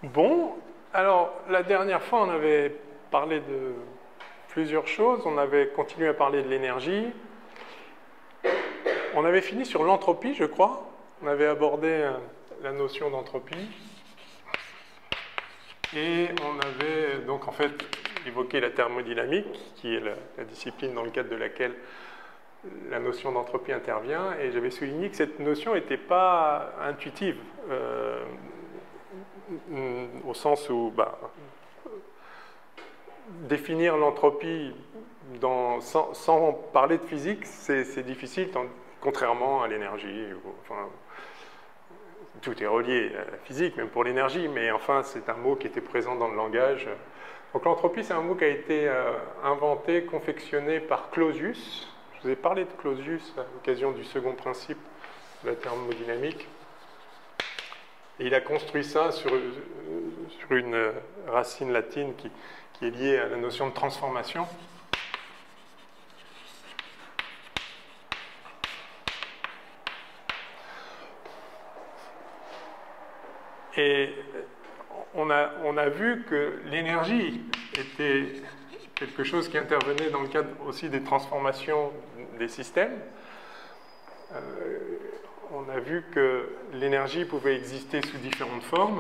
Bon, alors la dernière fois, on avait parlé de plusieurs choses. On avait continué à parler de l'énergie. On avait fini sur l'entropie, je crois. On avait abordé la notion d'entropie. Et on avait donc en fait évoqué la thermodynamique, qui est la discipline dans le cadre de laquelle la notion d'entropie intervient. Et j'avais souligné que cette notion n'était pas intuitive. Au sens où définir l'entropie sans parler de physique, c'est difficile, contrairement à l'énergie. Enfin, tout est relié à la physique, même pour l'énergie, mais enfin, c'est un mot qui était présent dans le langage. Donc l'entropie, c'est un mot qui a été inventé, confectionné par Clausius. Je vous ai parlé de Clausius à l'occasion du second principe de la thermodynamique. Et il a construit ça sur une racine latine qui est liée à la notion de transformation. Et on a vu que l'énergie était quelque chose qui intervenait dans le cadre aussi des transformations des systèmes. On a vu que l'énergie pouvait exister sous différentes formes.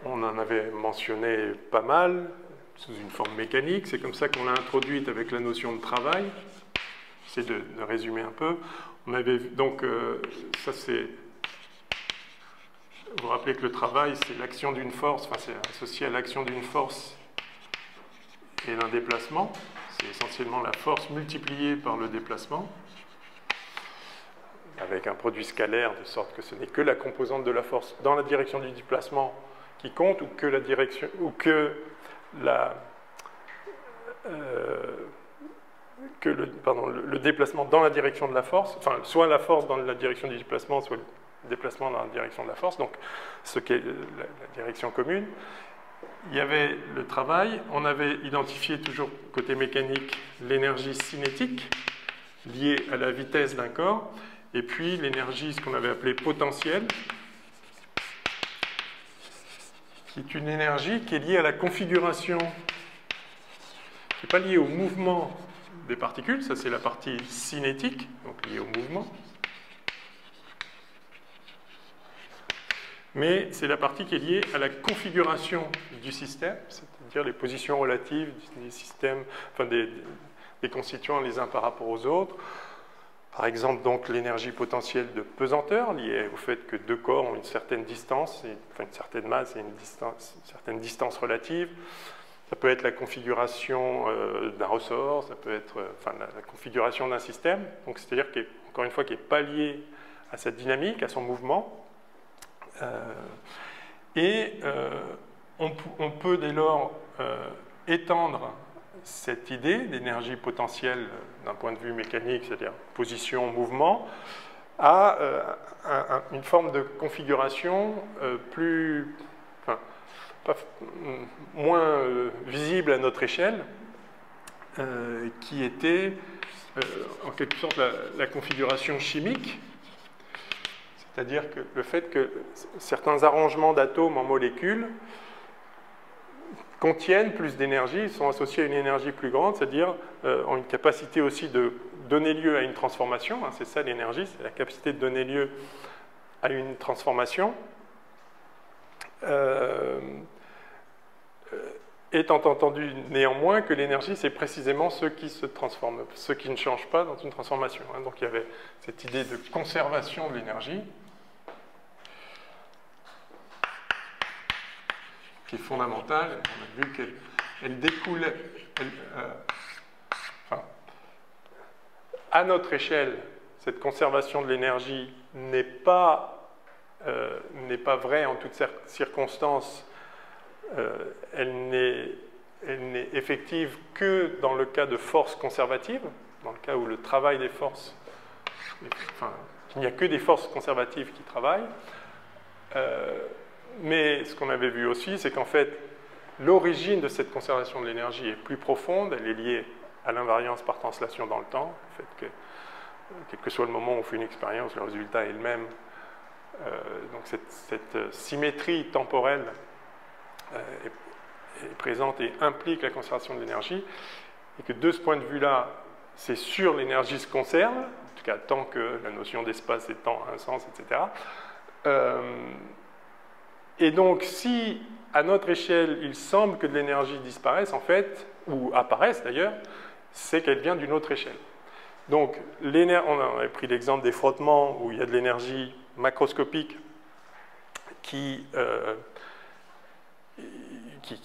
On en avait mentionné pas mal, sous une forme mécanique. C'est comme ça qu'on l'a introduite avec la notion de travail. J'essaie de résumer un peu. On avait donc, ça c'est... Vous vous rappelez que le travail, c'est l'action d'une force, enfin c'est associé à l'action d'une force et d'un déplacement. C'est essentiellement la force multipliée par le déplacement, avec un produit scalaire, de sorte que ce n'est que la composante de la force dans la direction du déplacement qui compte, ou que la direction, ou que le déplacement dans la direction de la force, enfin soit la force dans la direction du déplacement, soit le déplacement dans la direction de la force, donc ce qui est la direction commune. Il y avait le travail, on avait identifié toujours côté mécanique l'énergie cinétique liée à la vitesse d'un corps, et puis l'énergie, ce qu'on avait appelé potentielle, qui est une énergie qui est liée à la configuration, qui n'est pas liée au mouvement des particules, ça c'est la partie cinétique, donc liée au mouvement, mais c'est la partie qui est liée à la configuration du système, c'est-à-dire les positions relatives des systèmes, enfin des constituants les uns par rapport aux autres. Par exemple, donc l'énergie potentielle de pesanteur liée au fait que deux corps ont une certaine distance, enfin une certaine masse et une certaine distance relative. Ça peut être la configuration d'un ressort, ça peut être la configuration d'un système. Donc c'est-à-dire qu'encore une fois, qui n'est pas lié à sa dynamique, à son mouvement. On peut dès lors étendre cette idée d'énergie potentielle d'un point de vue mécanique, c'est-à-dire position, mouvement, à une forme de configuration moins visible à notre échelle, qui était en quelque sorte la configuration chimique. C'est-à-dire que le fait que certains arrangements d'atomes en molécules contiennent plus d'énergie, sont associés à une énergie plus grande, c'est-à-dire ont une capacité aussi de donner lieu à une transformation. C'est ça l'énergie, c'est la capacité de donner lieu à une transformation. Étant entendu néanmoins que l'énergie, c'est précisément ce qui se transforme, ce qui ne change pas dans une transformation. Donc il y avait cette idée de conservation de l'énergie, qui est fondamentale. On a vu qu'elle découle, à notre échelle, cette conservation de l'énergie n'est pas vraie en toutes circonstances. Elle n'est effective que dans le cas de forces conservatives, dans le cas où le travail des forces, il n'y a que des forces conservatives qui travaillent. Mais ce qu'on avait vu aussi, c'est qu'en fait, l'origine de cette conservation de l'énergie est plus profonde, elle est liée à l'invariance par translation dans le temps, le fait que, quel que soit le moment où on fait une expérience, le résultat est le même Donc cette symétrie temporelle est présente et implique la conservation de l'énergie, et que de ce point de vue-là, c'est sûr, l'énergie se conserve, en tout cas tant que la notion d'espace et de temps a un sens, etc. Et donc, si à notre échelle, il semble que de l'énergie disparaisse, en fait, ou apparaisse d'ailleurs, c'est qu'elle vient d'une autre échelle. Donc, on avait pris l'exemple des frottements où il y a de l'énergie macroscopique qui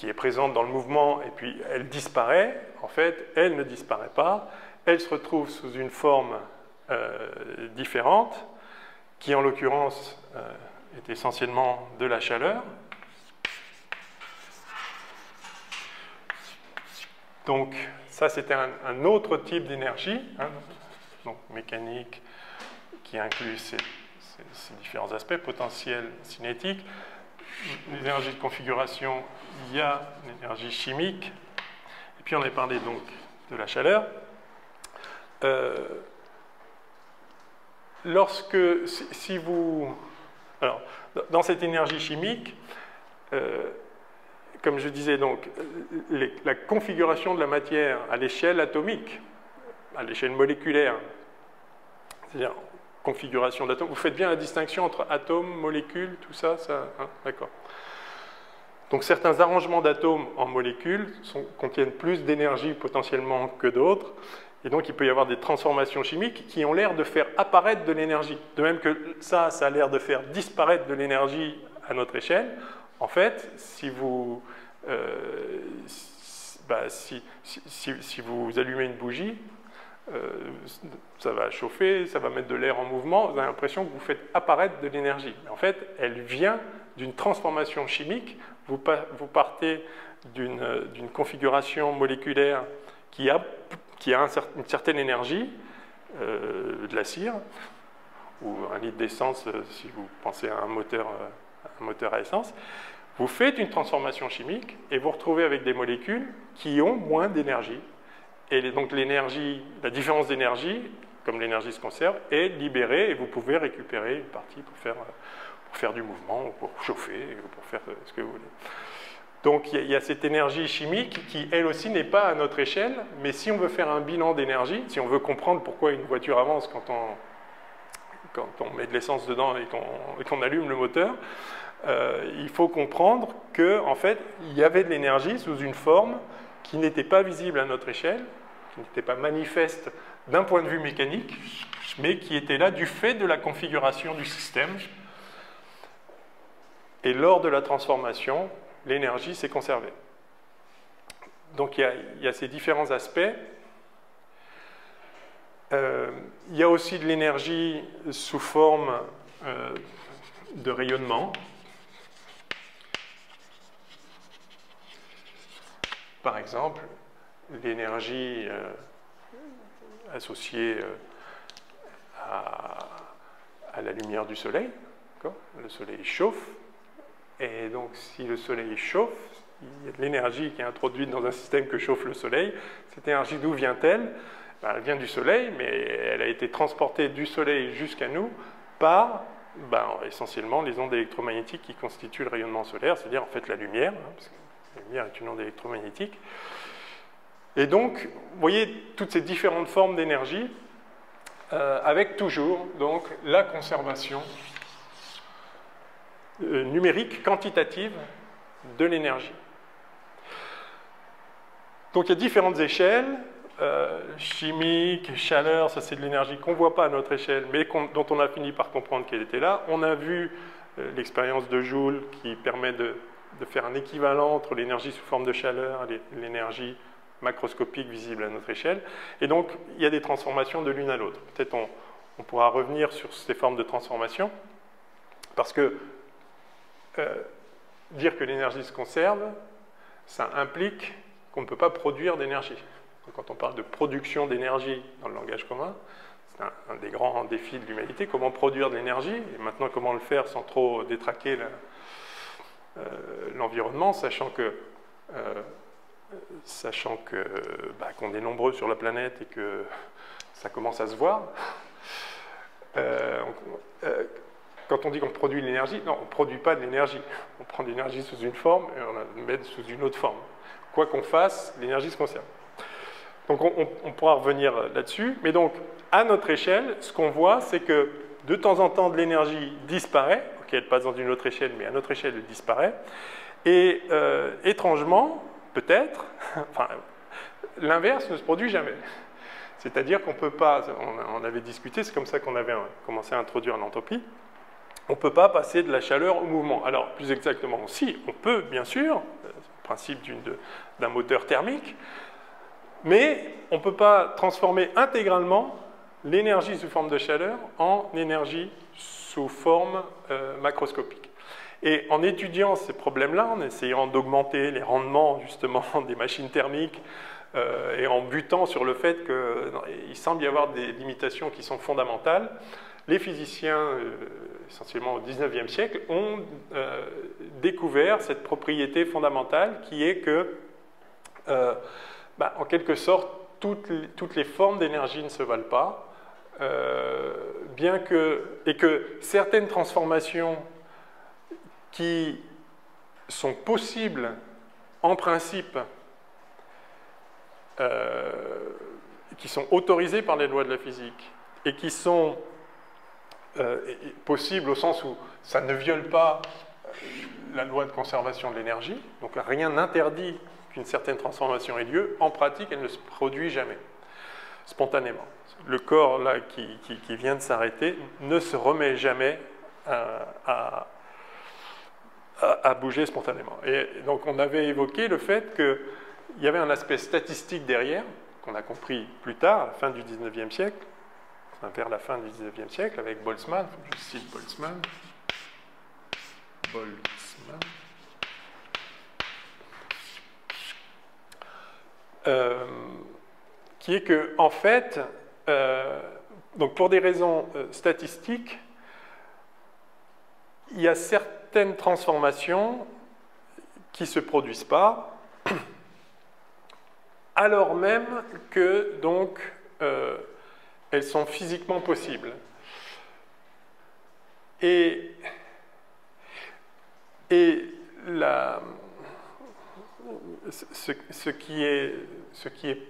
est présente dans le mouvement et puis elle disparaît. En fait, elle ne disparaît pas. Elle se retrouve sous une forme différente qui, en l'occurrence, est essentiellement de la chaleur. Donc, ça, c'était un autre type d'énergie, hein, donc mécanique, qui inclut ces différents aspects, potentiel, cinétique. L'énergie de configuration, il y a l'énergie chimique. Et puis, on a parlé donc de la chaleur. Si vous... Alors, dans cette énergie chimique, comme je disais, donc, la configuration de la matière à l'échelle atomique, à l'échelle moléculaire, c'est-à-dire configuration d'atomes, vous faites bien la distinction entre atomes, molécules, tout ça, hein, d'accord. Donc certains arrangements d'atomes en molécules contiennent plus d'énergie potentiellement que d'autres, et donc il peut y avoir des transformations chimiques qui ont l'air de faire apparaître de l'énergie. De même que ça a l'air de faire disparaître de l'énergie à notre échelle. En fait, si vous allumez une bougie, ça va chauffer, ça va mettre de l'air en mouvement, vous avez l'impression que vous faites apparaître de l'énergie. En fait, elle vient d'une transformation chimique. Vous partez d'une configuration moléculaire qui a une certaine énergie, de la cire, ou un litre d'essence, si vous pensez à un moteur à essence. Vous faites une transformation chimique et vous retrouvez avec des molécules qui ont moins d'énergie. Et donc la différence d'énergie, comme l'énergie se conserve, est libérée et vous pouvez récupérer une partie pour faire du mouvement, ou pour chauffer, ou pour faire ce que vous voulez. Donc il y a cette énergie chimique qui, elle aussi, n'est pas à notre échelle, mais si on veut faire un bilan d'énergie, si on veut comprendre pourquoi une voiture avance quand on met de l'essence dedans et qu'on allume le moteur, il faut comprendre qu'en fait, il y avait de l'énergie sous une forme qui n'était pas visible à notre échelle, qui n'était pas manifeste d'un point de vue mécanique, mais qui était là du fait de la configuration du système. Et lors de la transformation, l'énergie s'est conservée. Donc il y a ces différents aspects. Il y a aussi de l'énergie sous forme de rayonnement. Par exemple, l'énergie associée à la lumière du soleil. Le soleil chauffe. Et donc, si le soleil chauffe, il y a de l'énergie qui est introduite dans un système que chauffe le soleil. Cette énergie, d'où vient-elle? Elle vient du soleil, mais elle a été transportée du soleil jusqu'à nous par essentiellement les ondes électromagnétiques qui constituent le rayonnement solaire, c'est-à-dire en fait la lumière, parce que la lumière est une onde électromagnétique. Et donc, vous voyez toutes ces différentes formes d'énergie, avec toujours donc, la conservation numérique, quantitative de l'énergie. Donc il y a différentes échelles, chimique, chaleur, ça c'est de l'énergie qu'on ne voit pas à notre échelle, mais dont on a fini par comprendre qu'elle était là. On a vu l'expérience de Joule qui permet de faire un équivalent entre l'énergie sous forme de chaleur et l'énergie macroscopique visible à notre échelle. Et donc il y a des transformations de l'une à l'autre. Peut-être on pourra revenir sur ces formes de transformation, parce que dire que l'énergie se conserve, ça implique qu'on ne peut pas produire d'énergie. Quand on parle de production d'énergie dans le langage commun, c'est un des grands défis de l'humanité, comment produire de l'énergie, et maintenant comment le faire sans trop détraquer l'environnement, sachant qu'on est nombreux sur la planète et que ça commence à se voir. quand on dit qu'on produit de l'énergie, non, on ne produit pas de l'énergie. On prend de l'énergie sous une forme et on la met sous une autre forme. Quoi qu'on fasse, l'énergie se conserve. Donc on pourra revenir là-dessus. Mais donc, à notre échelle, ce qu'on voit, c'est que de temps en temps, de l'énergie disparaît. Ok, elle passe dans une autre échelle, mais à notre échelle, elle disparaît. Et étrangement, peut-être, enfin, l'inverse ne se produit jamais. C'est-à-dire qu'on ne peut pas, on avait discuté, c'est comme ça qu'on avait commencé à introduire l'entropie, on ne peut pas passer de la chaleur au mouvement. Alors, plus exactement, si, on peut, bien sûr, c'est le principe d'un moteur thermique, mais on ne peut pas transformer intégralement l'énergie sous forme de chaleur en énergie sous forme macroscopique. Et en étudiant ces problèmes-là, en essayant d'augmenter les rendements justement des machines thermiques et en butant sur le fait qu'il semble y avoir des limitations qui sont fondamentales, les physiciens, essentiellement au XIXe siècle, ont découvert cette propriété fondamentale qui est que, en quelque sorte, toutes les formes d'énergie ne se valent pas, et que certaines transformations qui sont possibles en principe, qui sont autorisées par les lois de la physique et qui sont possibles au sens où ça ne viole pas la loi de conservation de l'énergie, donc rien n'interdit qu'une certaine transformation ait lieu, en pratique elle ne se produit jamais, spontanément. Le corps là qui vient de s'arrêter ne se remet jamais à bouger spontanément. Et donc on avait évoqué le fait qu'il y avait un aspect statistique derrière, qu'on a compris plus tard, à la fin du XIXe siècle, vers la fin du XIXe siècle, avec Boltzmann, je cite Boltzmann, qui est que, en fait, donc pour des raisons statistiques, il y a certaines transformations qui ne se produisent pas, alors même que, donc, elles sont physiquement possibles. Et ce qui est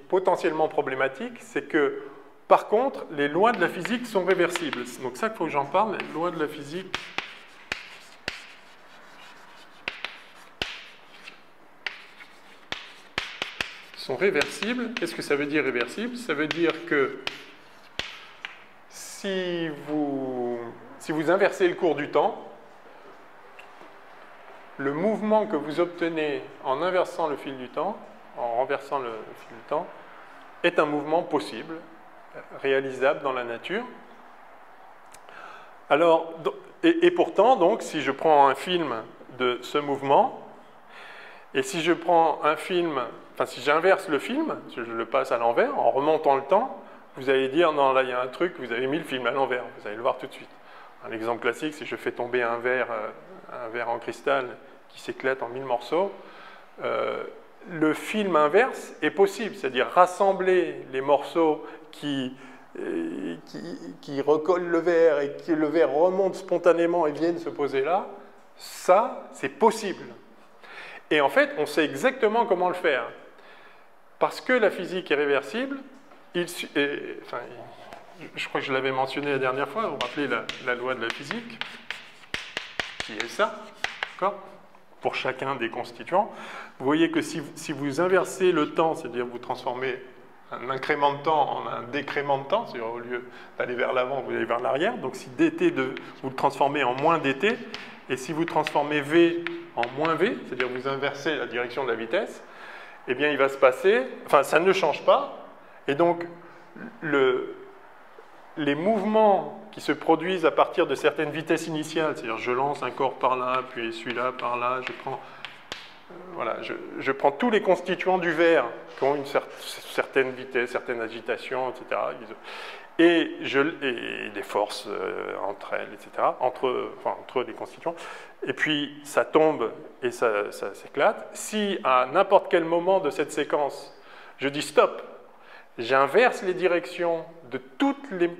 potentiellement problématique, c'est que, par contre, les lois de la physique sont réversibles. C'est donc ça qu'il faut que j'en parle, les lois de la physique sont réversibles. Qu'est-ce que ça veut dire réversible? Ça veut dire que si vous inversez le cours du temps, le mouvement que vous obtenez en inversant le fil du temps, en renversant le fil du temps, est un mouvement possible, réalisable dans la nature. Alors, et pourtant, donc, si je prends un film de ce mouvement, et si je prends un film, enfin si j'inverse le film, si je le passe à l'envers, en remontant le temps, vous allez dire, non, là il y a un truc, vous avez mis le film à l'envers, vous allez le voir tout de suite. Un exemple classique, c'est je fais tomber un verre en cristal qui s'éclate en 1000 morceaux. Le film inverse est possible, c'est-à-dire rassembler les morceaux qui recollent le verre et que le verre remonte spontanément et viennent se poser là, ça, c'est possible. Et en fait, on sait exactement comment le faire. Parce que la physique est réversible, je crois que je l'avais mentionné la dernière fois, vous vous rappelez la loi de la physique, qui est ça, d'accord ? Pour chacun des constituants. Vous voyez que si vous inversez le temps, c'est-à-dire vous transformez un incrément de temps en un décrément de temps, c'est-à-dire au lieu d'aller vers l'avant, vous allez vers l'arrière, donc si dt, vous le transformez en moins dt, et si vous transformez v en moins v, c'est-à-dire vous inversez la direction de la vitesse, eh bien il va se passer, enfin ça ne change pas, et donc les mouvements qui se produisent à partir de certaines vitesses initiales, c'est-à-dire je lance un corps par là, puis celui-là par là, je prends tous les constituants du verre qui ont une certaine vitesse, certaine agitation, etc. Et des forces entre elles, etc., entre les constituants. Et puis, ça tombe et ça s'éclate. Si, à n'importe quel moment de cette séquence, je dis stop, j'inverse les directions de toutes les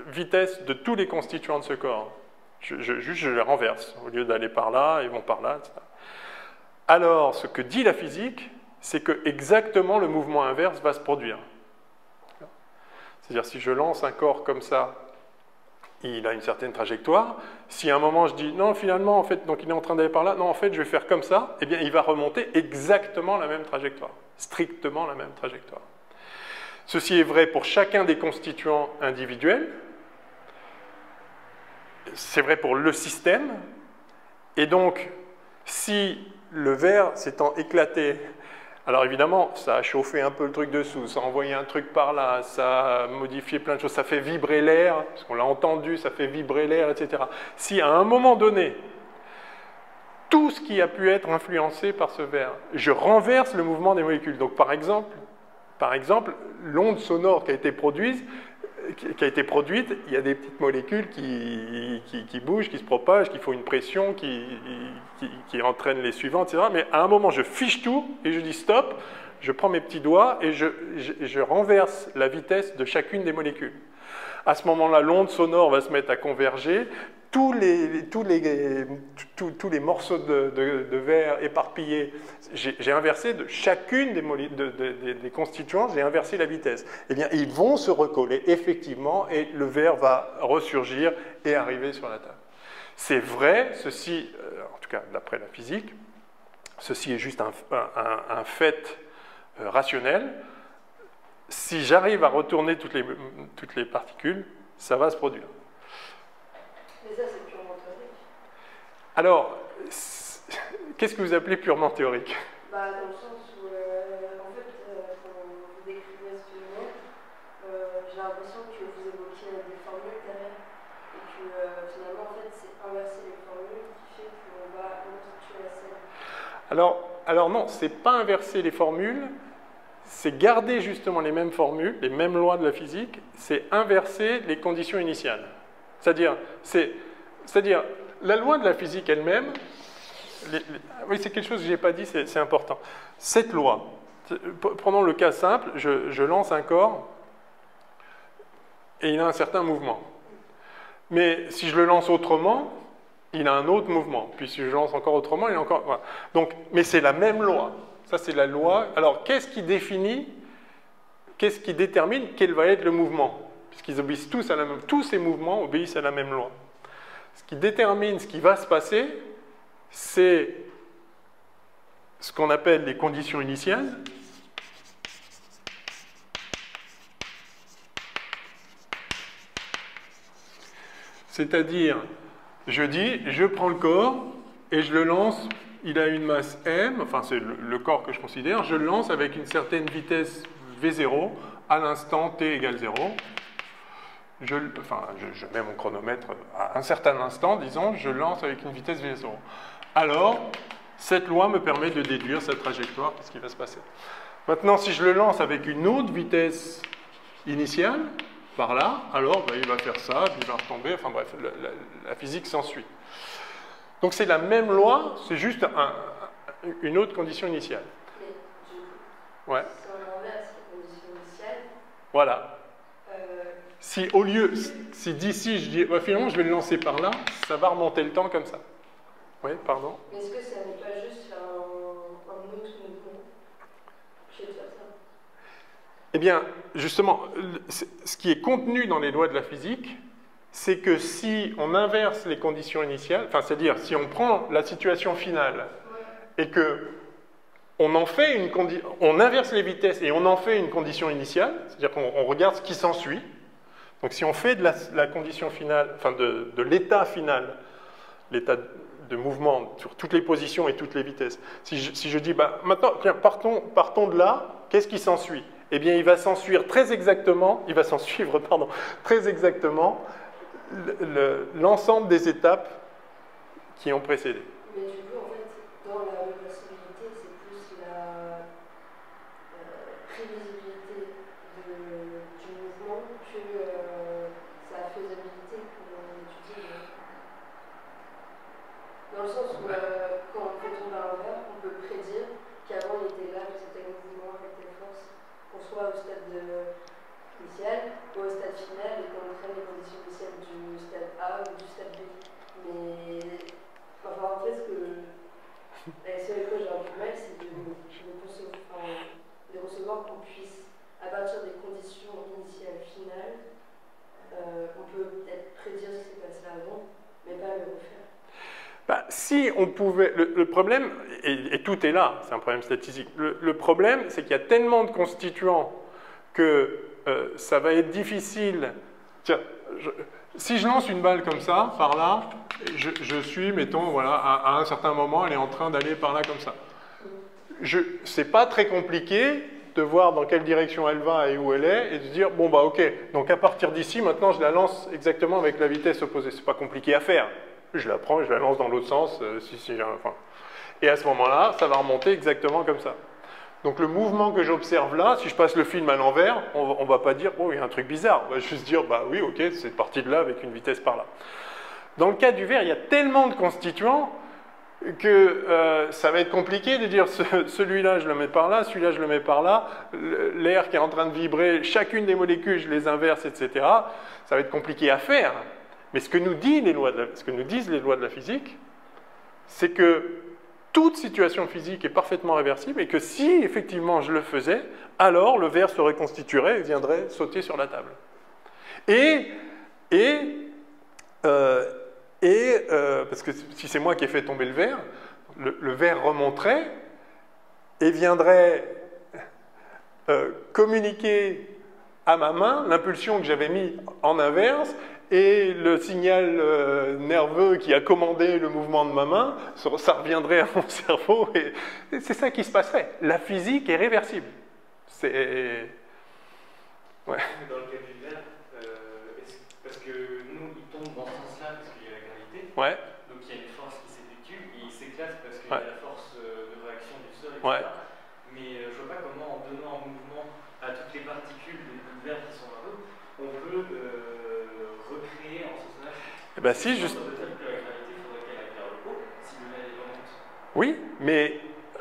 vitesses de tous les constituants de ce corps, Juste, je les renverse. Au lieu d'aller par là, ils vont par là, etc. Alors, ce que dit la physique, c'est que exactement le mouvement inverse va se produire. C'est-à-dire, si je lance un corps comme ça, il a une certaine trajectoire. Si à un moment je dis, non, finalement, en fait, donc il est en train d'aller par là, non, en fait, je vais faire comme ça, eh bien, il va remonter exactement la même trajectoire, strictement la même trajectoire. Ceci est vrai pour chacun des constituants individuels, c'est vrai pour le système, et donc, si le verre s'étant éclaté, alors évidemment, ça a chauffé un peu le truc dessous, ça a envoyé un truc par là, ça a modifié plein de choses, ça fait vibrer l'air, parce qu'on l'a entendu, ça fait vibrer l'air, etc. Si à un moment donné, tout ce qui a pu être influencé par ce verre, je renverse le mouvement des molécules. Donc par exemple l'onde sonore qui a été produite, il y a des petites molécules qui bougent, qui se propagent, qui font une pression, qui entraînent les suivantes, etc. Mais à un moment, je fiche tout et je dis stop, je prends mes petits doigts et je renverse la vitesse de chacune des molécules. À ce moment-là, l'onde sonore va se mettre à converger. Tous les morceaux de verre éparpillés, j'ai inversé de chacune des constituants, j'ai inversé la vitesse. Eh bien, ils vont se recoller effectivement et le verre va ressurgir et arriver sur la table. C'est vrai, ceci, en tout cas d'après la physique, ceci est juste un fait rationnel. Si j'arrive à retourner toutes les particules, ça va se produire. Mais ça, c'est purement théorique. Alors, qu'est-ce que vous appelez purement théorique? Dans le sens où, en fait, quand vous décrivez ce phénomène, j'ai l'impression que vous évoquiez des formules derrière, et que finalement, en fait, c'est inverser les formules qui fait qu'on va reconstituer la scène. Alors non, c'est pas inverser les formules, c'est garder justement les mêmes formules, les mêmes lois de la physique, c'est inverser les conditions initiales. C'est-à-dire, la loi de la physique elle-même, oui, c'est quelque chose que je n'ai pas dit, c'est important. Cette loi, prenons le cas simple, je lance un corps et il a un certain mouvement. Mais si je le lance autrement, il a un autre mouvement. Puis si je le lance encore autrement, il a encore... Voilà. Donc, mais c'est la même loi. Ça, c'est la loi. Alors, qu'est-ce qui détermine quel va être le mouvement? Puisqu'ils obéissent tous à la même... Tous ces mouvements obéissent à la même loi. Ce qui détermine ce qui va se passer, c'est ce qu'on appelle les conditions initiales. C'est-à-dire, je prends le corps et je le lance, il a une masse m, enfin c'est le corps que je considère, je le lance avec une certaine vitesse v0 à l'instant t égale 0. Je mets mon chronomètre à un certain instant, disons, je lance avec une vitesse v0. Alors, cette loi me permet de déduire cette trajectoire, qu'est-ce qui va se passer. Maintenant, si je le lance avec une autre vitesse initiale, par là, alors il va faire ça, puis il va retomber, enfin bref, la physique s'ensuit. Donc c'est la même loi, c'est juste une autre condition initiale. Mais du coup, ouais. si on inverse les conditions initiales, voilà. Si au lieu, si d'ici je dis, finalement je vais le lancer par là, ça va remonter le temps comme ça. Oui, pardon. Mais est-ce que ça n'est pas juste un autre mouvement chez toi, ça? Eh bien, justement, ce qui est contenu dans les lois de la physique, c'est que si on inverse les conditions initiales, enfin, c'est-à-dire si on prend la situation finale et que on inverse les vitesses et on en fait une condition initiale, c'est-à-dire qu'on regarde ce qui s'ensuit. Donc, si on fait de la condition finale, enfin de l'état final, l'état de mouvement sur toutes les positions et toutes les vitesses. Si je dis, maintenant, tiens, partons de là, qu'est-ce qui s'ensuit? Eh bien, il va s'ensuivre très exactement l'ensemble des étapes qui ont précédé. Mais du coup, en fait, dans la réversibilité, c'est plus la prévisibilité du mouvement que sa faisabilité pour étudier. Dans le sens où, quand on fait tomber un verre, on peut prédire qu'avant il était là, que c'était un mouvement avec telle force, qu'on soit au stade initial ou au stade final et qu'on entraîne les conditions initiales du stade A ou du stade B. le refaire. Bah, si on pouvait... Le problème, et tout est là, c'est un problème statistique, le problème, c'est qu'il y a tellement de constituants que ça va être difficile. Tiens, si je lance une balle comme ça, par là, je suis, mettons, voilà, à un certain moment, elle est en train d'aller par là comme ça. C'est pas très compliqué de voir dans quelle direction elle va et où elle est, et de dire, bon bah ok, donc à partir d'ici, maintenant je la lance exactement avec la vitesse opposée. C'est pas compliqué à faire. Je la prends, je la lance dans l'autre sens, enfin. Et à ce moment-là, ça va remonter exactement comme ça. Donc le mouvement que j'observe là, si je passe le film à l'envers, on ne va pas dire « oh, il y a un truc bizarre ». On va juste dire « bah oui, ok, c'est parti de là avec une vitesse par là ». Dans le cas du verre, il y a tellement de constituants que ça va être compliqué de dire celui-là je le mets par là, celui-là je le mets par là, l'air qui est en train de vibrer, chacune des molécules je les inverse, etc. Ça va être compliqué à faire. Mais ce que nous disent les lois de la physique, c'est que toute situation physique est parfaitement réversible et que si effectivement je le faisais, alors le verre se reconstituerait et viendrait sauter sur la table. Parce que si c'est moi qui ai fait tomber le verre, le verre remonterait et viendrait communiquer à ma main l'impulsion que j'avais mis en inverse et le signal nerveux qui a commandé le mouvement de ma main, ça reviendrait à mon cerveau et c'est ça qui se passerait. La physique est réversible. C'est... Ouais. Dans le cas du verre, parce que nous, il tombe dans ce sens-là parce qu'il y a la gravité. Ouais. Donc il y a une force qui s'effectue et il s'éclate parce qu'il y a la force de réaction du sol, etc. Ouais. Mais je vois pas comment, en donnant un mouvement à toutes les particules du verre qui sont là-haut, on peut recréer en ce sens-là. Eh ben si, juste... Ça veut dire que la gravité, il faudrait qu'elle aille vers le haut si le verre remonte. Oui, mais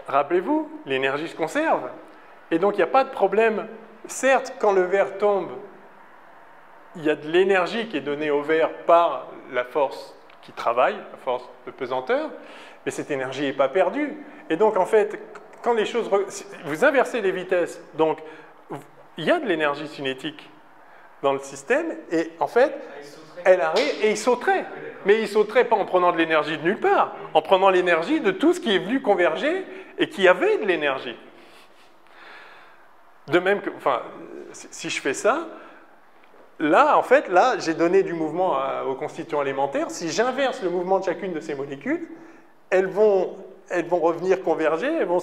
rappelez-vous, l'énergie se conserve. Et donc il n'y a pas de problème. Certes, quand le verre tombe, il y a de l'énergie qui est donnée au verre par la force qui travaille, la force de pesanteur, mais cette énergie n'est pas perdue. Et donc en fait, quand les choses... Vous inversez les vitesses, donc il y a de l'énergie cinétique dans le système, et en fait, elle arrive et il sauterait. Mais il sauterait pas en prenant de l'énergie de nulle part, en prenant l'énergie de tout ce qui est venu converger et qui avait de l'énergie. De même que, enfin, si je fais ça, là, en fait, là, j'ai donné du mouvement aux constituants élémentaires. Si j'inverse le mouvement de chacune de ces molécules, elles vont revenir converger, elles vont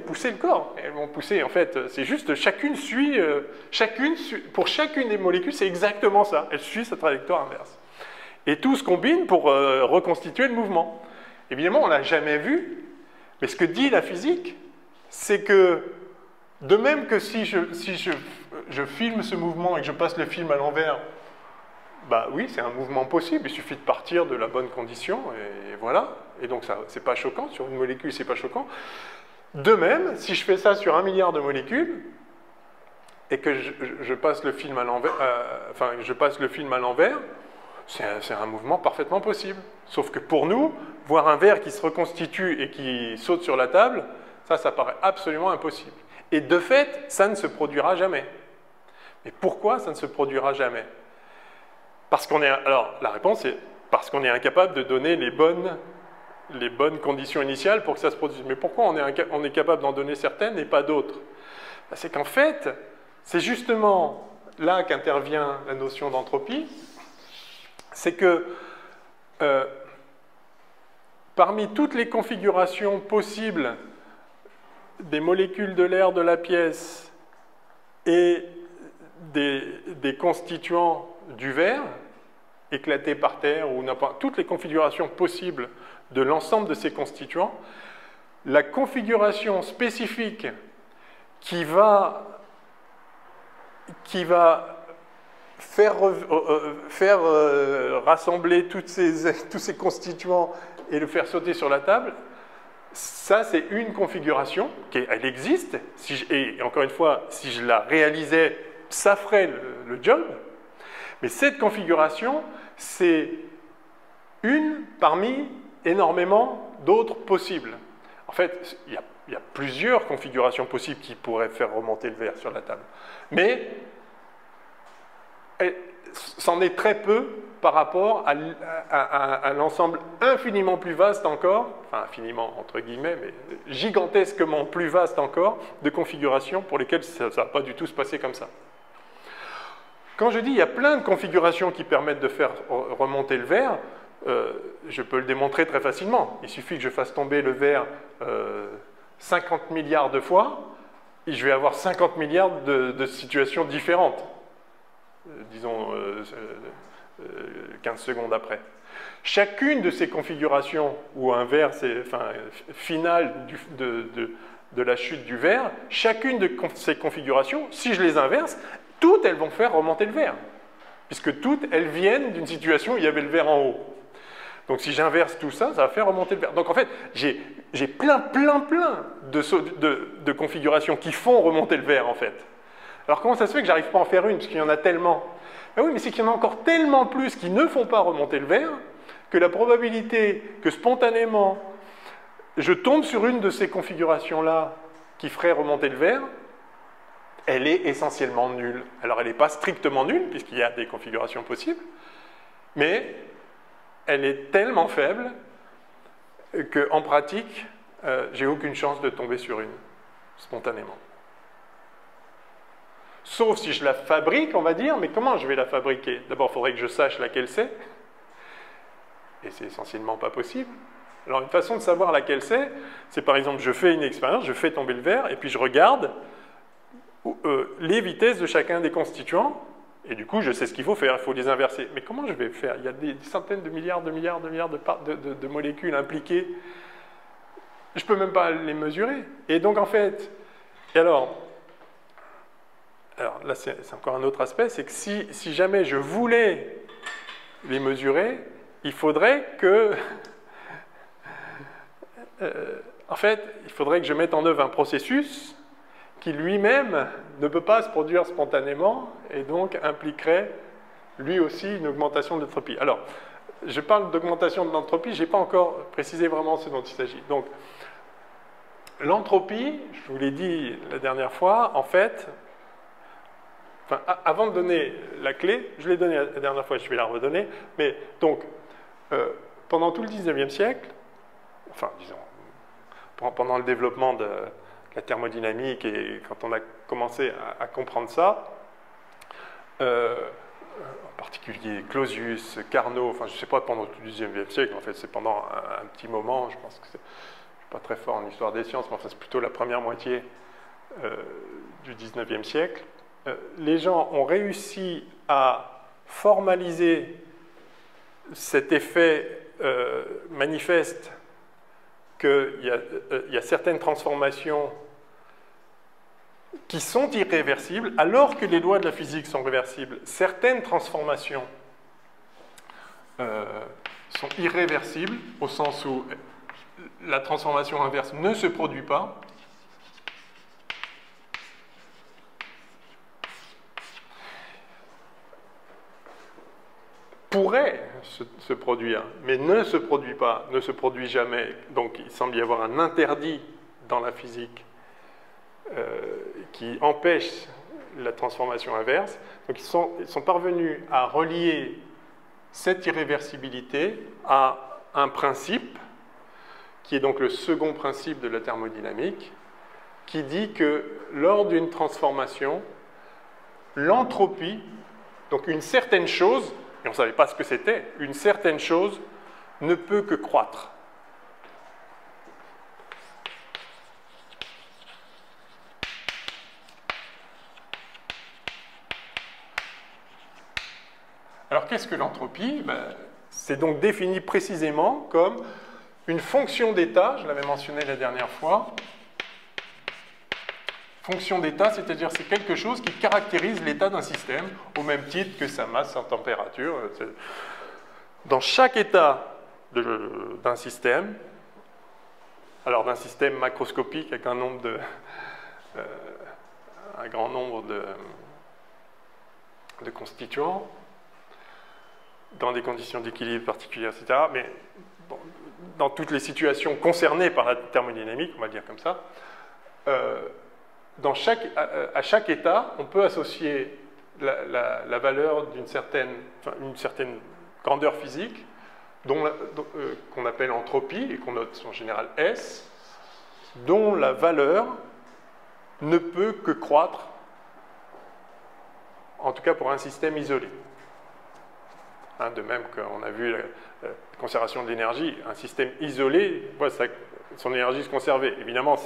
pousser le corps. Elles vont pousser, en fait, c'est juste, pour chacune des molécules, c'est exactement ça. Elle suit sa trajectoire inverse. Et tout se combine pour reconstituer le mouvement. Évidemment, on ne l'a jamais vu, mais ce que dit la physique, c'est que, de même que si je filme ce mouvement et que je passe le film à l'envers, bah oui, c'est un mouvement possible, il suffit de partir de la bonne condition, et voilà. Et donc, c'est pas choquant, sur une molécule, c'est pas choquant. De même, si je fais ça sur 1 milliard de molécules, et que je passe le film à l'envers, c'est un mouvement parfaitement possible. Sauf que pour nous, voir un verre qui se reconstitue et qui saute sur la table, ça paraît absolument impossible. Et de fait, ça ne se produira jamais. Mais pourquoi ça ne se produira jamais? Alors, la réponse est parce qu'on est incapable de donner les bonnes conditions initiales pour que ça se produise. Mais pourquoi on est capable d'en donner certaines et pas d'autres? C'est qu'en fait, c'est justement là qu'intervient la notion d'entropie. C'est que parmi toutes les configurations possibles des molécules de l'air de la pièce et des constituants du verre, éclatés par terre, ou toutes les configurations possibles de l'ensemble de ces constituants, la configuration spécifique qui va faire rassembler tous ces constituants et le faire sauter sur la table, ça c'est une configuration, elle existe, et encore une fois, si je la réalisais, ça ferait le job, mais cette configuration, c'est une parmi énormément d'autres possibles. En fait, il y a plusieurs configurations possibles qui pourraient faire remonter le verre sur la table. Mais c'en est très peu par rapport à l'ensemble infiniment plus vaste encore, enfin infiniment entre guillemets, mais gigantesquement plus vaste encore, de configurations pour lesquelles ça ne va pas du tout se passer comme ça. Quand je dis il y a plein de configurations qui permettent de faire remonter le verre, je peux le démontrer très facilement. Il suffit que je fasse tomber le verre 50 milliards de fois, et je vais avoir 50 milliards de situations différentes, disons 15 secondes après. Chacune de ces configurations où un verre, final de la chute du verre, chacune de ces configurations, si je les inverse, toutes elles vont faire remonter le verre, puisque toutes elles viennent d'une situation où il y avait le verre en haut. Donc si j'inverse tout ça, ça va faire remonter le verre. Donc en fait, j'ai plein de configurations qui font remonter le verre en fait. Alors comment ça se fait que j'arrive pas à en faire une, parce qu'il y en a tellement? Ben oui, mais c'est qu'il y en a encore tellement plus qui ne font pas remonter le verre, que la probabilité que spontanément je tombe sur une de ces configurations-là qui ferait remonter le verre, elle est essentiellement nulle. Alors elle n'est pas strictement nulle, puisqu'il y a des configurations possibles, mais elle est tellement faible qu'en pratique, j'ai aucune chance de tomber sur une, spontanément. Sauf si je la fabrique, on va dire, mais comment je vais la fabriquer? D'abord, il faudrait que je sache laquelle c'est, et c'est essentiellement pas possible. Alors une façon de savoir laquelle c'est par exemple, je fais une expérience, je fais tomber le verre, et puis je regarde les vitesses de chacun des constituants, et du coup, je sais ce qu'il faut faire, il faut les inverser. Mais comment je vais faire? Il y a des centaines de milliards de molécules impliquées. Je ne peux même pas les mesurer. Et donc, en fait, alors là, c'est encore un autre aspect, c'est que si jamais je voulais les mesurer, il faudrait que... en fait, il faudrait que je mette en œuvre un processus qui lui-même ne peut pas se produire spontanément et donc impliquerait lui aussi une augmentation de l'entropie. Alors, je parle d'augmentation de l'entropie, je n'ai pas encore précisé vraiment ce dont il s'agit. Donc, l'entropie, je vous l'ai dit la dernière fois, en fait, enfin, avant de donner la clé, je l'ai donnée la dernière fois, je vais la redonner, mais donc, pendant tout le 19e siècle, enfin, disons, pendant le développement de la thermodynamique et quand on a commencé à comprendre ça, en particulier Clausius, Carnot, enfin je ne sais pas pendant tout le 19e siècle, en fait c'est pendant un petit moment, je pense que je ne suis pas très fort en histoire des sciences, mais enfin c'est plutôt la première moitié du 19e siècle, les gens ont réussi à formaliser cet effet manifeste qu'il y a certaines transformations qui sont irréversibles, alors que les lois de la physique sont réversibles. Certaines transformations sont irréversibles, au sens où la transformation inverse ne se produit pas. Pourrait se produire, mais ne se produit pas, ne se produit jamais. Donc il semble y avoir un interdit dans la physique qui empêche la transformation inverse. Donc ils sont parvenus à relier cette irréversibilité à un principe, qui est donc le second principe de la thermodynamique, qui dit que lors d'une transformation, l'entropie, donc une certaine chose, et on ne savait pas ce que c'était, une certaine chose ne peut que croître. Alors qu'est-ce que l'entropie? C'est donc défini précisément comme une fonction d'état, je l'avais mentionné la dernière fois. Fonction d'état, c'est-à-dire c'est quelque chose qui caractérise l'état d'un système, au même titre que sa masse, sa température. Dans chaque état d'un système, alors d'un système macroscopique avec un grand nombre de constituants, dans des conditions d'équilibre particulières, etc., mais bon, dans toutes les situations concernées par la thermodynamique, on va dire comme ça, à chaque état, on peut associer la valeur d'une certaine grandeur physique, qu'on appelle entropie, et qu'on note en général S, dont la valeur ne peut que croître, en tout cas pour un système isolé. Hein, de même qu'on a vu la conservation de l'énergie, un système isolé voit son énergie se conserver. Évidemment,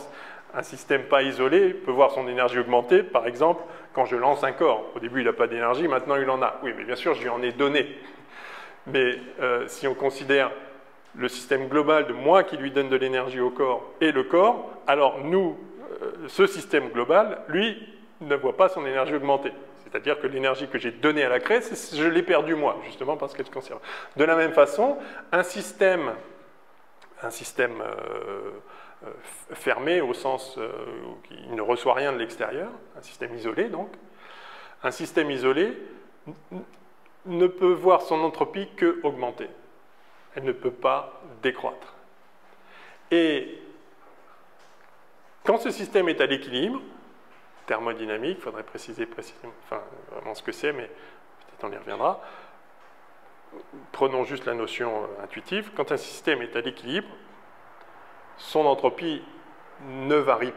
un système pas isolé peut voir son énergie augmenter, par exemple, quand je lance un corps. Au début, il n'a pas d'énergie, maintenant il en a. Oui, mais bien sûr, je lui en ai donné. Mais si on considère le système global de moi qui lui donne de l'énergie au corps et le corps, alors nous, ce système global, lui, ne voit pas son énergie augmenter. C'est-à-dire que l'énergie que j'ai donnée à la craie, je l'ai perdue moi, justement parce qu'elle se conserve. De la même façon, un système fermé au sens où il ne reçoit rien de l'extérieur, un système isolé donc, un système isolé ne peut voir son entropie que augmenter. Elle ne peut pas décroître. Et quand ce système est à l'équilibre, thermodynamique, il faudrait préciser vraiment ce que c'est, mais peut-être on y reviendra. Prenons juste la notion intuitive. Quand un système est à l'équilibre, son entropie ne varie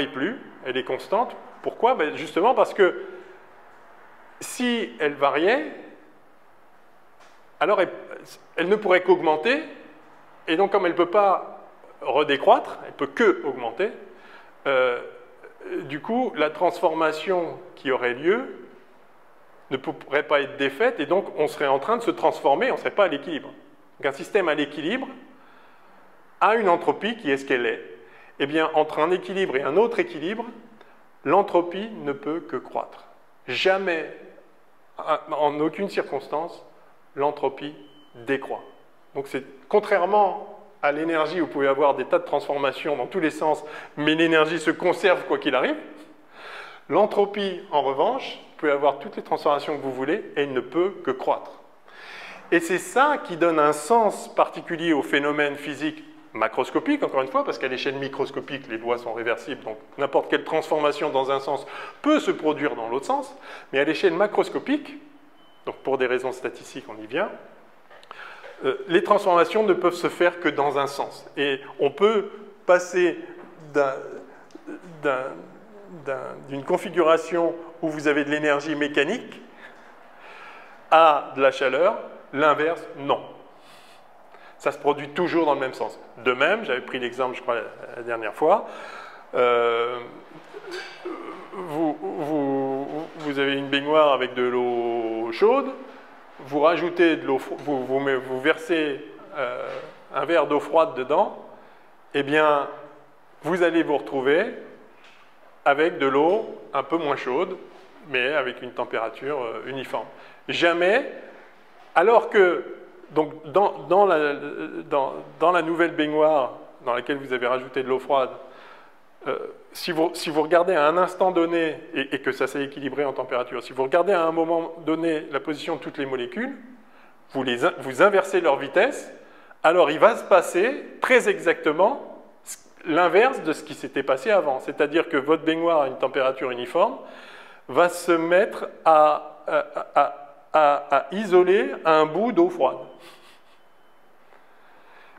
plus, elle est constante. Pourquoi? Ben justement parce que si elle variait, alors elle ne pourrait qu'augmenter, et donc comme elle ne peut pas redécroître, elle ne peut que augmenter, du coup, la transformation qui aurait lieu ne pourrait pas être défaite, et donc on serait en train de se transformer, on ne serait pas à l'équilibre. Donc un système à l'équilibre a une entropie qui est ce qu'elle est. Eh bien, entre un équilibre et un autre équilibre, l'entropie ne peut que croître. Jamais, en aucune circonstance, l'entropie décroît. Donc c'est contrairement à l'énergie, vous pouvez avoir des tas de transformations dans tous les sens, mais l'énergie se conserve quoi qu'il arrive. L'entropie, en revanche, vous pouvez avoir toutes les transformations que vous voulez, et elle ne peut que croître. Et c'est ça qui donne un sens particulier au phénomène physique macroscopique, encore une fois, parce qu'à l'échelle microscopique, les lois sont réversibles, donc n'importe quelle transformation dans un sens peut se produire dans l'autre sens, mais à l'échelle macroscopique, donc pour des raisons statistiques, on y vient, les transformations ne peuvent se faire que dans un sens. Et on peut passer d'une configuration où vous avez de l'énergie mécanique à de la chaleur, l'inverse, non. Ça se produit toujours dans le même sens. De même, j'avais pris l'exemple, je crois, la dernière fois, vous avez une baignoire avec de l'eau chaude, vous rajoutez de l'eau, vous versez un verre d'eau froide dedans, eh bien, vous allez vous retrouver avec de l'eau un peu moins chaude, mais avec une température uniforme. Jamais, alors que donc, dans la nouvelle baignoire dans laquelle vous avez rajouté de l'eau froide, si vous regardez à un instant donné, et que ça s'est équilibré en température, si vous regardez à un moment donné la position de toutes les molécules, vous inversez leur vitesse, alors il va se passer très exactement l'inverse de ce qui s'était passé avant. C'est-à-dire que votre baignoire à une température uniforme va se mettre à isoler un bout d'eau froide.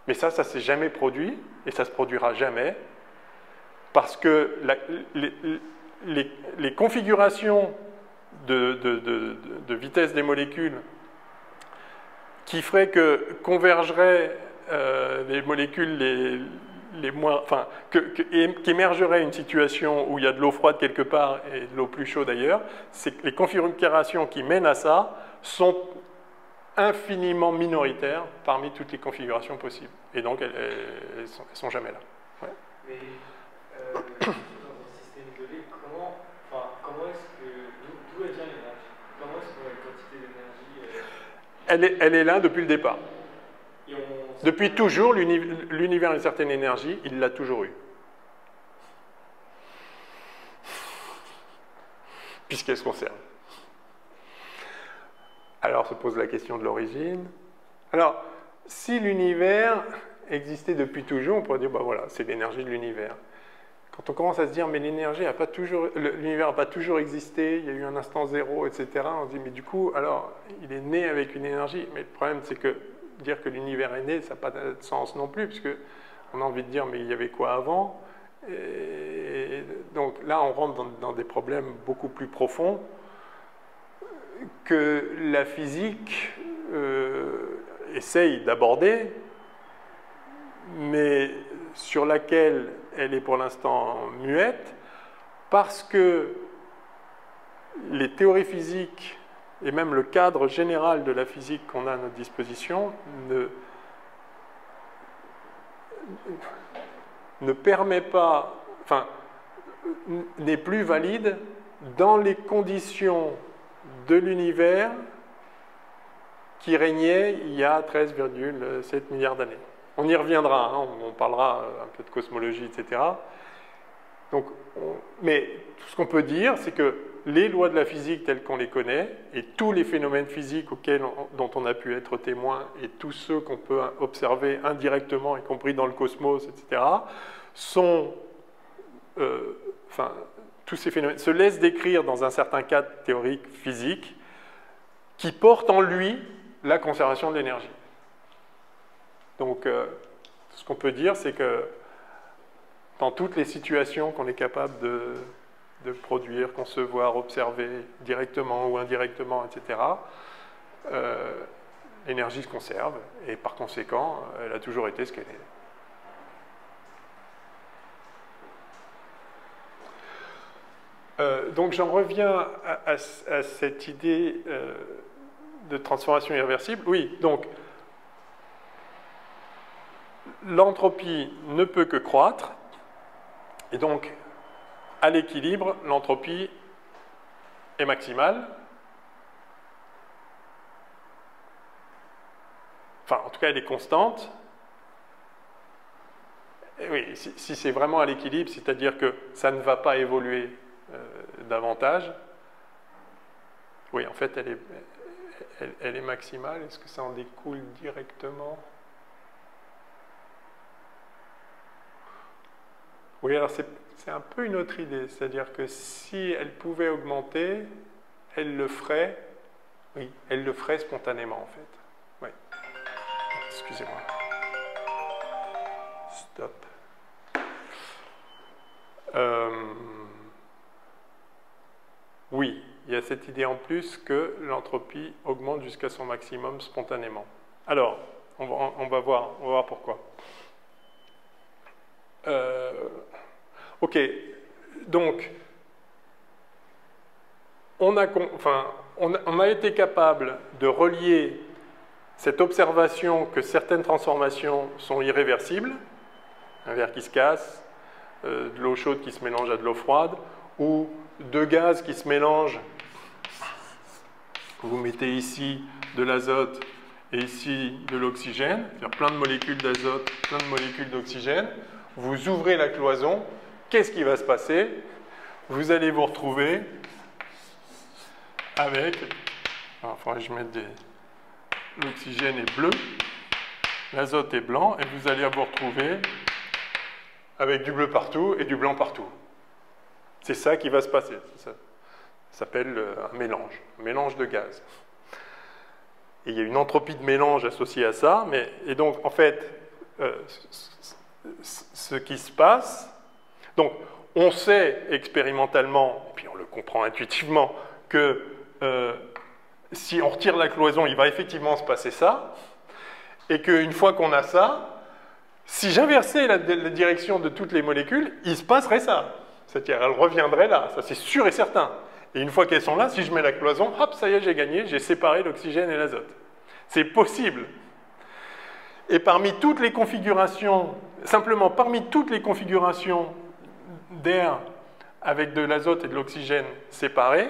Mais ça ne s'est jamais produit, et ça ne se produira jamais, parce que les configurations de vitesse des molécules qui feraient que convergeraient les molécules qu'émergerait une situation où il y a de l'eau froide quelque part et de l'eau plus chaude ailleurs, c'est que les configurations qui mènent à ça sont infiniment minoritaires parmi toutes les configurations possibles. Et donc, elles sont jamais là. Ouais. Mais dans un système isolé, comment est-ce que... D'où elle vient l'énergie? Comment est-ce qu'on a une quantité d'énergie Elle est là depuis le départ. Depuis toujours, l'univers a une certaine énergie, il l'a toujours eu. Puisqu'elle se conserve. Alors se pose la question de l'origine. Alors, si l'univers existait depuis toujours, on pourrait dire, ben voilà, c'est l'énergie de l'univers. quand on commence à se dire, mais l'énergie n'a pas toujours, l'univers n'a pas toujours existé, il y a eu un instant zéro, etc., on se dit, mais du coup, alors, il est né avec une énergie. Mais le problème, c'est que dire que l'univers est né, ça n'a pas de sens non plus, puisque on a envie de dire, mais il y avait quoi avant? Et donc là, on rentre dans des problèmes beaucoup plus profonds que la physique essaye d'aborder, mais sur laquelle elle est pour l'instant muette, parce que les théories physiques et même le cadre général de la physique qu'on a à notre disposition ne permet pas, enfin, n'est plus valide dans les conditions de l'univers qui régnait il y a 13,7 milliards d'années. On y reviendra, hein, on parlera un peu de cosmologie, etc. Donc, mais tout ce qu'on peut dire, c'est que les lois de la physique telles qu'on les connaît, et tous les phénomènes physiques dont on a pu être témoin, et tous ceux qu'on peut observer indirectement, y compris dans le cosmos, etc., sont, tous ces phénomènes se laissent décrire dans un certain cadre théorique physique qui porte en lui la conservation de l'énergie. Donc, ce qu'on peut dire, c'est que dans toutes les situations qu'on est capable de produire, concevoir, observer, directement ou indirectement, etc., l'énergie se conserve, et par conséquent, elle a toujours été ce qu'elle est. Donc j'en reviens à cette idée de transformation irréversible. Oui, donc l'entropie ne peut que croître, et donc à l'équilibre, l'entropie est maximale. Enfin, en tout cas, elle est constante. Et oui, si c'est vraiment à l'équilibre, c'est-à-dire que ça ne va pas évoluer davantage, oui, en fait, elle est maximale. Est-ce que ça en découle directement? Oui, alors c'est un peu une autre idée, c'est-à-dire que si elle pouvait augmenter, elle le ferait, oui, elle le ferait spontanément en fait. Oui. Excusez-moi. Stop. Oui, il y a cette idée en plus que l'entropie augmente jusqu'à son maximum spontanément. Alors, on va voir pourquoi. Ok, donc on a été capable de relier cette observation que certaines transformations sont irréversibles, un verre qui se casse, de l'eau chaude qui se mélange à de l'eau froide, ou deux gaz qui se mélangent. Vous mettez ici de l'azote et ici de l'oxygène, c'est-à-dire plein de molécules d'azote, plein de molécules d'oxygène. Vous ouvrez la cloison, qu'est-ce qui va se passer? Vous allez vous retrouver avec... Alors, il faudrait que je mette l'oxygène est bleu, l'azote est blanc, et vous allez vous retrouver avec du bleu partout et du blanc partout. C'est ça qui va se passer. Ça s'appelle un mélange de gaz. Et il y a une entropie de mélange associée à ça, et donc, en fait, ce qui se passe, donc, on sait expérimentalement, et puis on le comprend intuitivement, que si on retire la cloison, il va effectivement se passer ça, et qu'une fois qu'on a ça, si j'inversais la direction de toutes les molécules, il se passerait ça. C'est-à-dire, elles reviendraient là, ça c'est sûr et certain. Et une fois qu'elles sont là, si je mets la cloison, hop, ça y est, j'ai gagné, j'ai séparé l'oxygène et l'azote. C'est possible. Et parmi toutes les configurations, simplement parmi toutes les configurations d'air avec de l'azote et de l'oxygène séparés,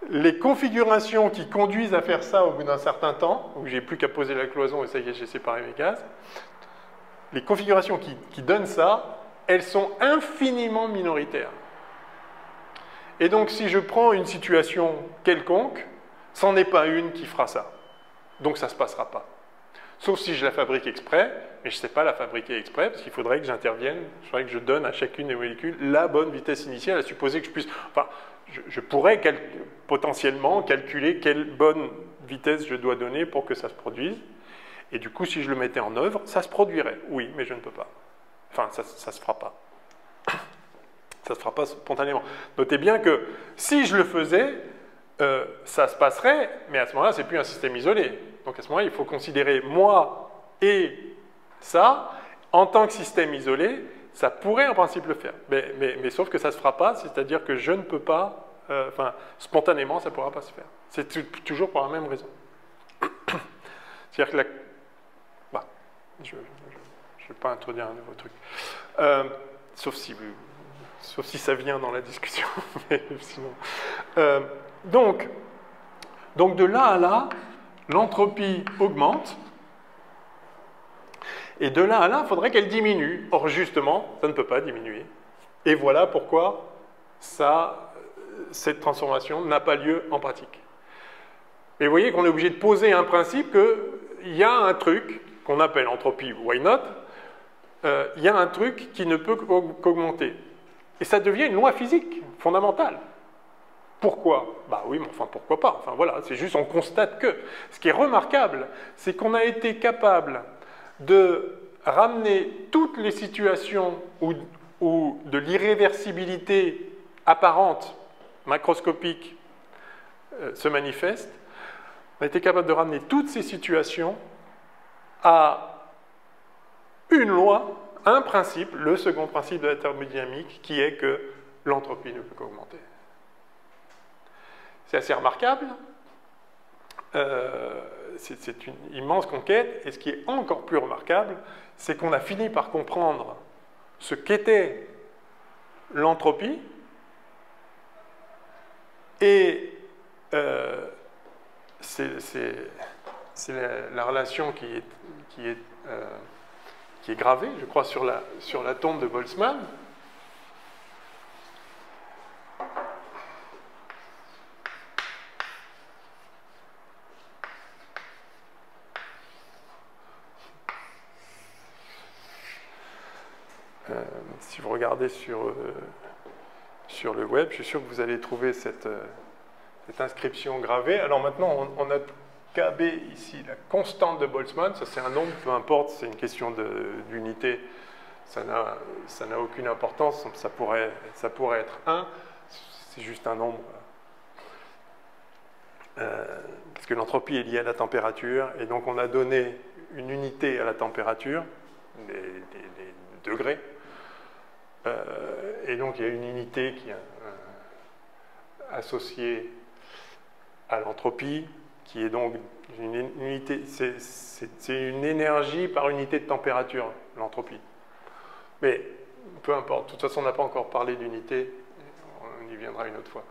les configurations qui conduisent à faire ça au bout d'un certain temps, où j'ai plus qu'à poser la cloison et ça y est, j'ai séparé mes gaz, les configurations qui donnent ça, elles sont infiniment minoritaires. Et donc, si je prends une situation quelconque, c'en est pas une qui fera ça. Donc, ça ne se passera pas. Sauf si je la fabrique exprès, mais je ne sais pas la fabriquer exprès, parce qu'il faudrait que j'intervienne, il faudrait que je donne à chacune des molécules la bonne vitesse initiale, à supposer que je puisse... Enfin, je pourrais potentiellement calculer quelle bonne vitesse je dois donner pour que ça se produise. Et du coup, si je le mettais en œuvre, ça se produirait. Oui, mais je ne peux pas. Enfin, ça ne se fera pas. Ça ne se fera pas spontanément. Notez bien que si je le faisais, ça se passerait, mais à ce moment-là, ce n'est plus un système isolé. Donc à ce moment-là, il faut considérer moi et ça en tant que système isolé. Ça pourrait en principe le faire, mais sauf que ça ne se fera pas, c'est-à-dire que je ne peux pas, enfin, spontanément, ça ne pourra pas se faire. C'est toujours pour la même raison. C'est-à-dire que bah, je ne vais pas introduire un nouveau truc, sauf si ça vient dans la discussion. Mais sinon. Donc, de là à là, l'entropie augmente. Et de là à là, il faudrait qu'elle diminue. Or, justement, ça ne peut pas diminuer. Et voilà pourquoi cette transformation n'a pas lieu en pratique. Et vous voyez qu'on est obligé de poser un principe qu'il y a un truc qu'on appelle entropie why not, il y a un truc qui ne peut qu'augmenter. Et ça devient une loi physique fondamentale. Pourquoi? Bah oui, mais enfin, pourquoi pas? Enfin voilà, c'est juste, on constate que. Ce qui est remarquable, c'est qu'on a été capable de ramener toutes les situations où de l'irréversibilité apparente, macroscopique, se manifeste. On a été capable de ramener toutes ces situations à une loi, un principe, le second principe de la thermodynamique, qui est que l'entropie ne peut qu'augmenter. C'est assez remarquable. C'est une immense conquête, et ce qui est encore plus remarquable, c'est qu'on a fini par comprendre ce qu'était l'entropie, et c'est la relation qui est gravée, je crois, sur la tombe de Boltzmann. Si vous regardez sur le web, je suis sûr que vous allez trouver cette inscription gravée. Alors maintenant, on a KB ici, la constante de Boltzmann, ça c'est un nombre, peu importe, c'est une question d'unité, ça n'a aucune importance, ça pourrait être 1, c'est juste un nombre. Parce que l'entropie est liée à la température, et donc on a donné une unité à la température, des degrés, et donc il y a une unité qui est associée à l'entropie, qui est donc une unité, c'est une énergie par unité de température, l'entropie. Mais peu importe, de toute façon on n'a pas encore parlé d'unité, on y viendra une autre fois.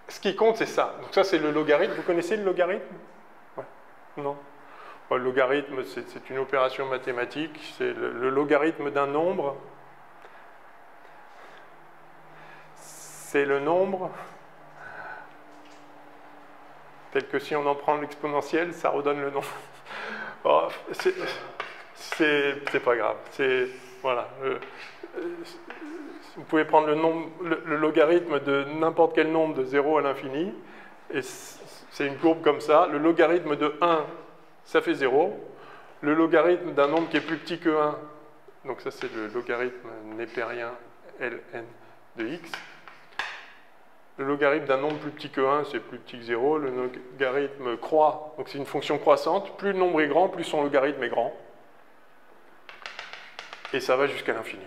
Ce qui compte, c'est ça. Donc ça, c'est le logarithme. Vous connaissez le logarithme? Ouais. Non? Le logarithme, c'est une opération mathématique. C'est le logarithme d'un nombre. C'est le nombre tel que si on en prend l'exponentielle, ça redonne le nombre. Oh, c'est pas grave. Voilà. Vous pouvez prendre le logarithme de n'importe quel nombre de 0 à l'infini, et c'est une courbe comme ça. Le logarithme de 1, ça fait 0. Le logarithme d'un nombre qui est plus petit que 1, donc ça c'est le logarithme népérien ln de x. Le logarithme d'un nombre plus petit que 1, c'est plus petit que 0. Le logarithme croît, donc c'est une fonction croissante. Plus le nombre est grand, plus son logarithme est grand. Et ça va jusqu'à l'infini.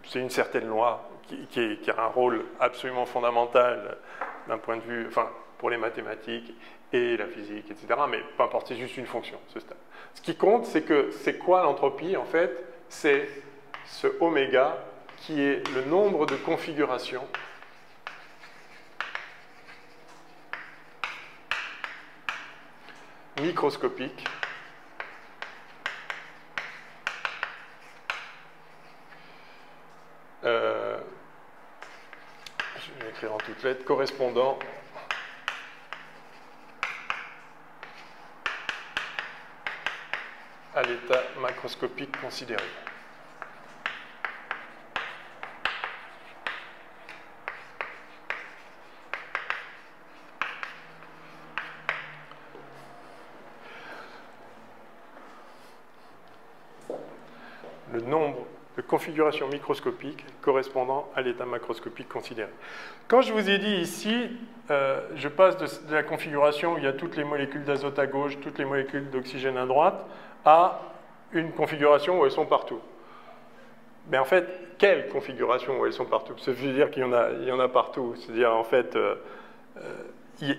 C'est une certaine loi qui a un rôle absolument fondamental d'un point de vue, enfin, pour les mathématiques et la physique, etc. Mais peu importe, c'est juste une fonction, ce stade. Ce qui compte, c'est que c'est quoi l'entropie? En fait, c'est ce oméga qui est le nombre de configurations microscopiques je vais écrire en toutes lettres, correspondant à l'état macroscopique considéré. Le nombre de configurations microscopiques correspondant à l'état macroscopique considéré. Quand je vous ai dit ici, je passe de la configuration où il y a toutes les molécules d'azote à gauche, toutes les molécules d'oxygène à droite, à une configuration où elles sont partout. Mais en fait, quelle configuration où elles sont partout? Ça veut dire qu'il y en a partout. C'est-à-dire, en fait, il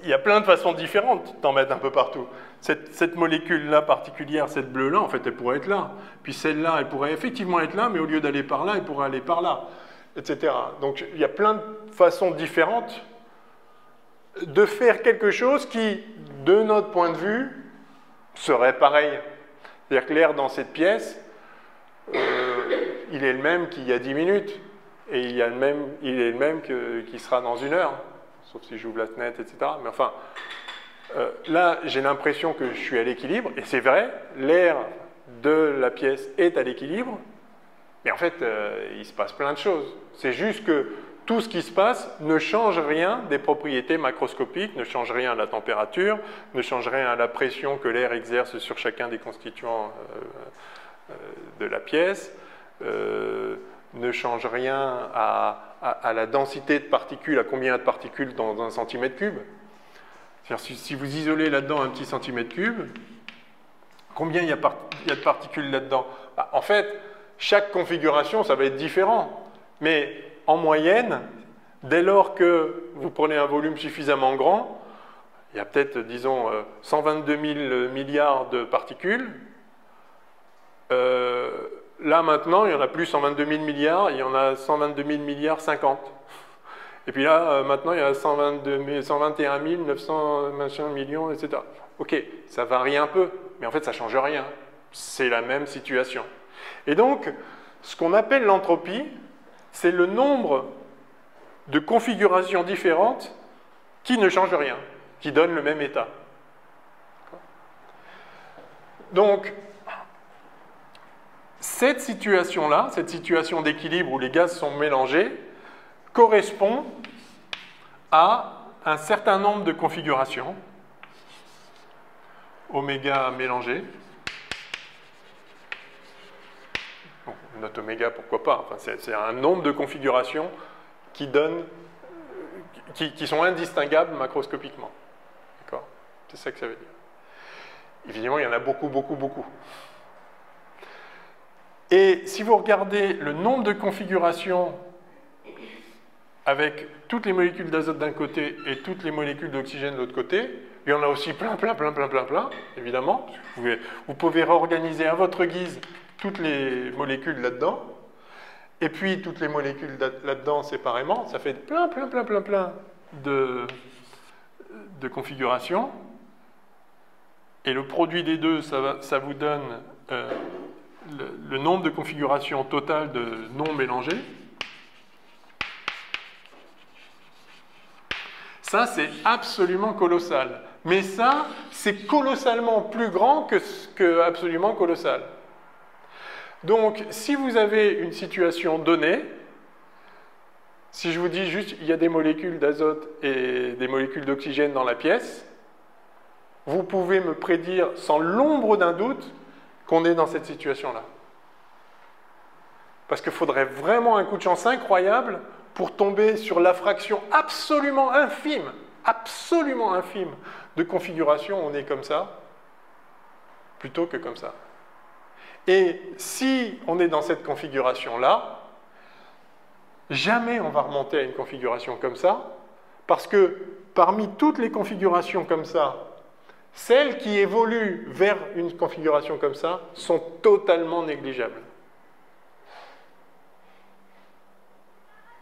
y a plein de façons différentes d'en mettre un peu partout. Cette molécule-là particulière, cette bleue-là, en fait, elle pourrait être là. Puis celle-là, elle pourrait effectivement être là, mais au lieu d'aller par là, elle pourrait aller par là, etc. Donc, il y a plein de façons différentes de faire quelque chose qui, de notre point de vue, serait pareil. C'est-à-dire que l'air dans cette pièce, il est le même qu'il y a 10 minutes. Et il est le même qu'il sera dans 1 heure. Sauf si j'ouvre la fenêtre, etc. Mais enfin, là, j'ai l'impression que je suis à l'équilibre, et c'est vrai, l'air de la pièce est à l'équilibre, mais en fait, il se passe plein de choses. C'est juste que tout ce qui se passe ne change rien des propriétés macroscopiques, ne change rien à la température, ne change rien à la pression que l'air exerce sur chacun des constituants de la pièce, ne change rien à la densité de particules, à combien il y a de particules dans 1 cm3. C'est-à-dire, si vous isolez là-dedans un petit centimètre cube, combien il y a de particules là-dedans? En fait, chaque configuration, ça va être différent. Mais en moyenne, dès lors que vous prenez un volume suffisamment grand, il y a peut-être, disons, 122 000 milliards de particules. Là, maintenant, il n'y en a plus 122 000 milliards, il y en a 122 000 milliards 50. Et puis là, maintenant, il y a 121 900 millions, etc. Ok, ça varie un peu, mais en fait, ça ne change rien. C'est la même situation. Et donc, ce qu'on appelle l'entropie, c'est le nombre de configurations différentes qui ne changent rien, qui donnent le même état. Donc, cette situation-là, cette situation d'équilibre où les gaz sont mélangés, correspond à un certain nombre de configurations, oméga mélangé. Bon, note oméga, pourquoi pas, enfin, c'est un nombre de configurations qui sont indistinguables macroscopiquement. D'accord? C'est ça que ça veut dire. Évidemment, il y en a beaucoup, beaucoup, beaucoup. Et si vous regardez le nombre de configurations avec toutes les molécules d'azote d'un côté et toutes les molécules d'oxygène de l'autre côté, il y en a aussi plein, évidemment. Vous pouvez réorganiser à votre guise toutes les molécules là-dedans, et puis toutes les molécules là-dedans séparément. Ça fait plein de configurations. Et le produit des deux, ça vous donne le nombre de configurations totales de non mélangées. Ça, c'est absolument colossal. Mais ça, c'est colossalement plus grand que absolument colossal. Donc, si vous avez une situation donnée, si je vous dis juste il y a des molécules d'azote et des molécules d'oxygène dans la pièce, vous pouvez me prédire sans l'ombre d'un doute qu'on est dans cette situation-là. Parce qu'il faudrait vraiment un coup de chance incroyable pour tomber sur la fraction absolument infime de configuration, on est comme ça, plutôt que comme ça. Et si on est dans cette configuration-là, jamais on va remonter à une configuration comme ça, parce que parmi toutes les configurations comme ça, celles qui évoluent vers une configuration comme ça sont totalement négligeables.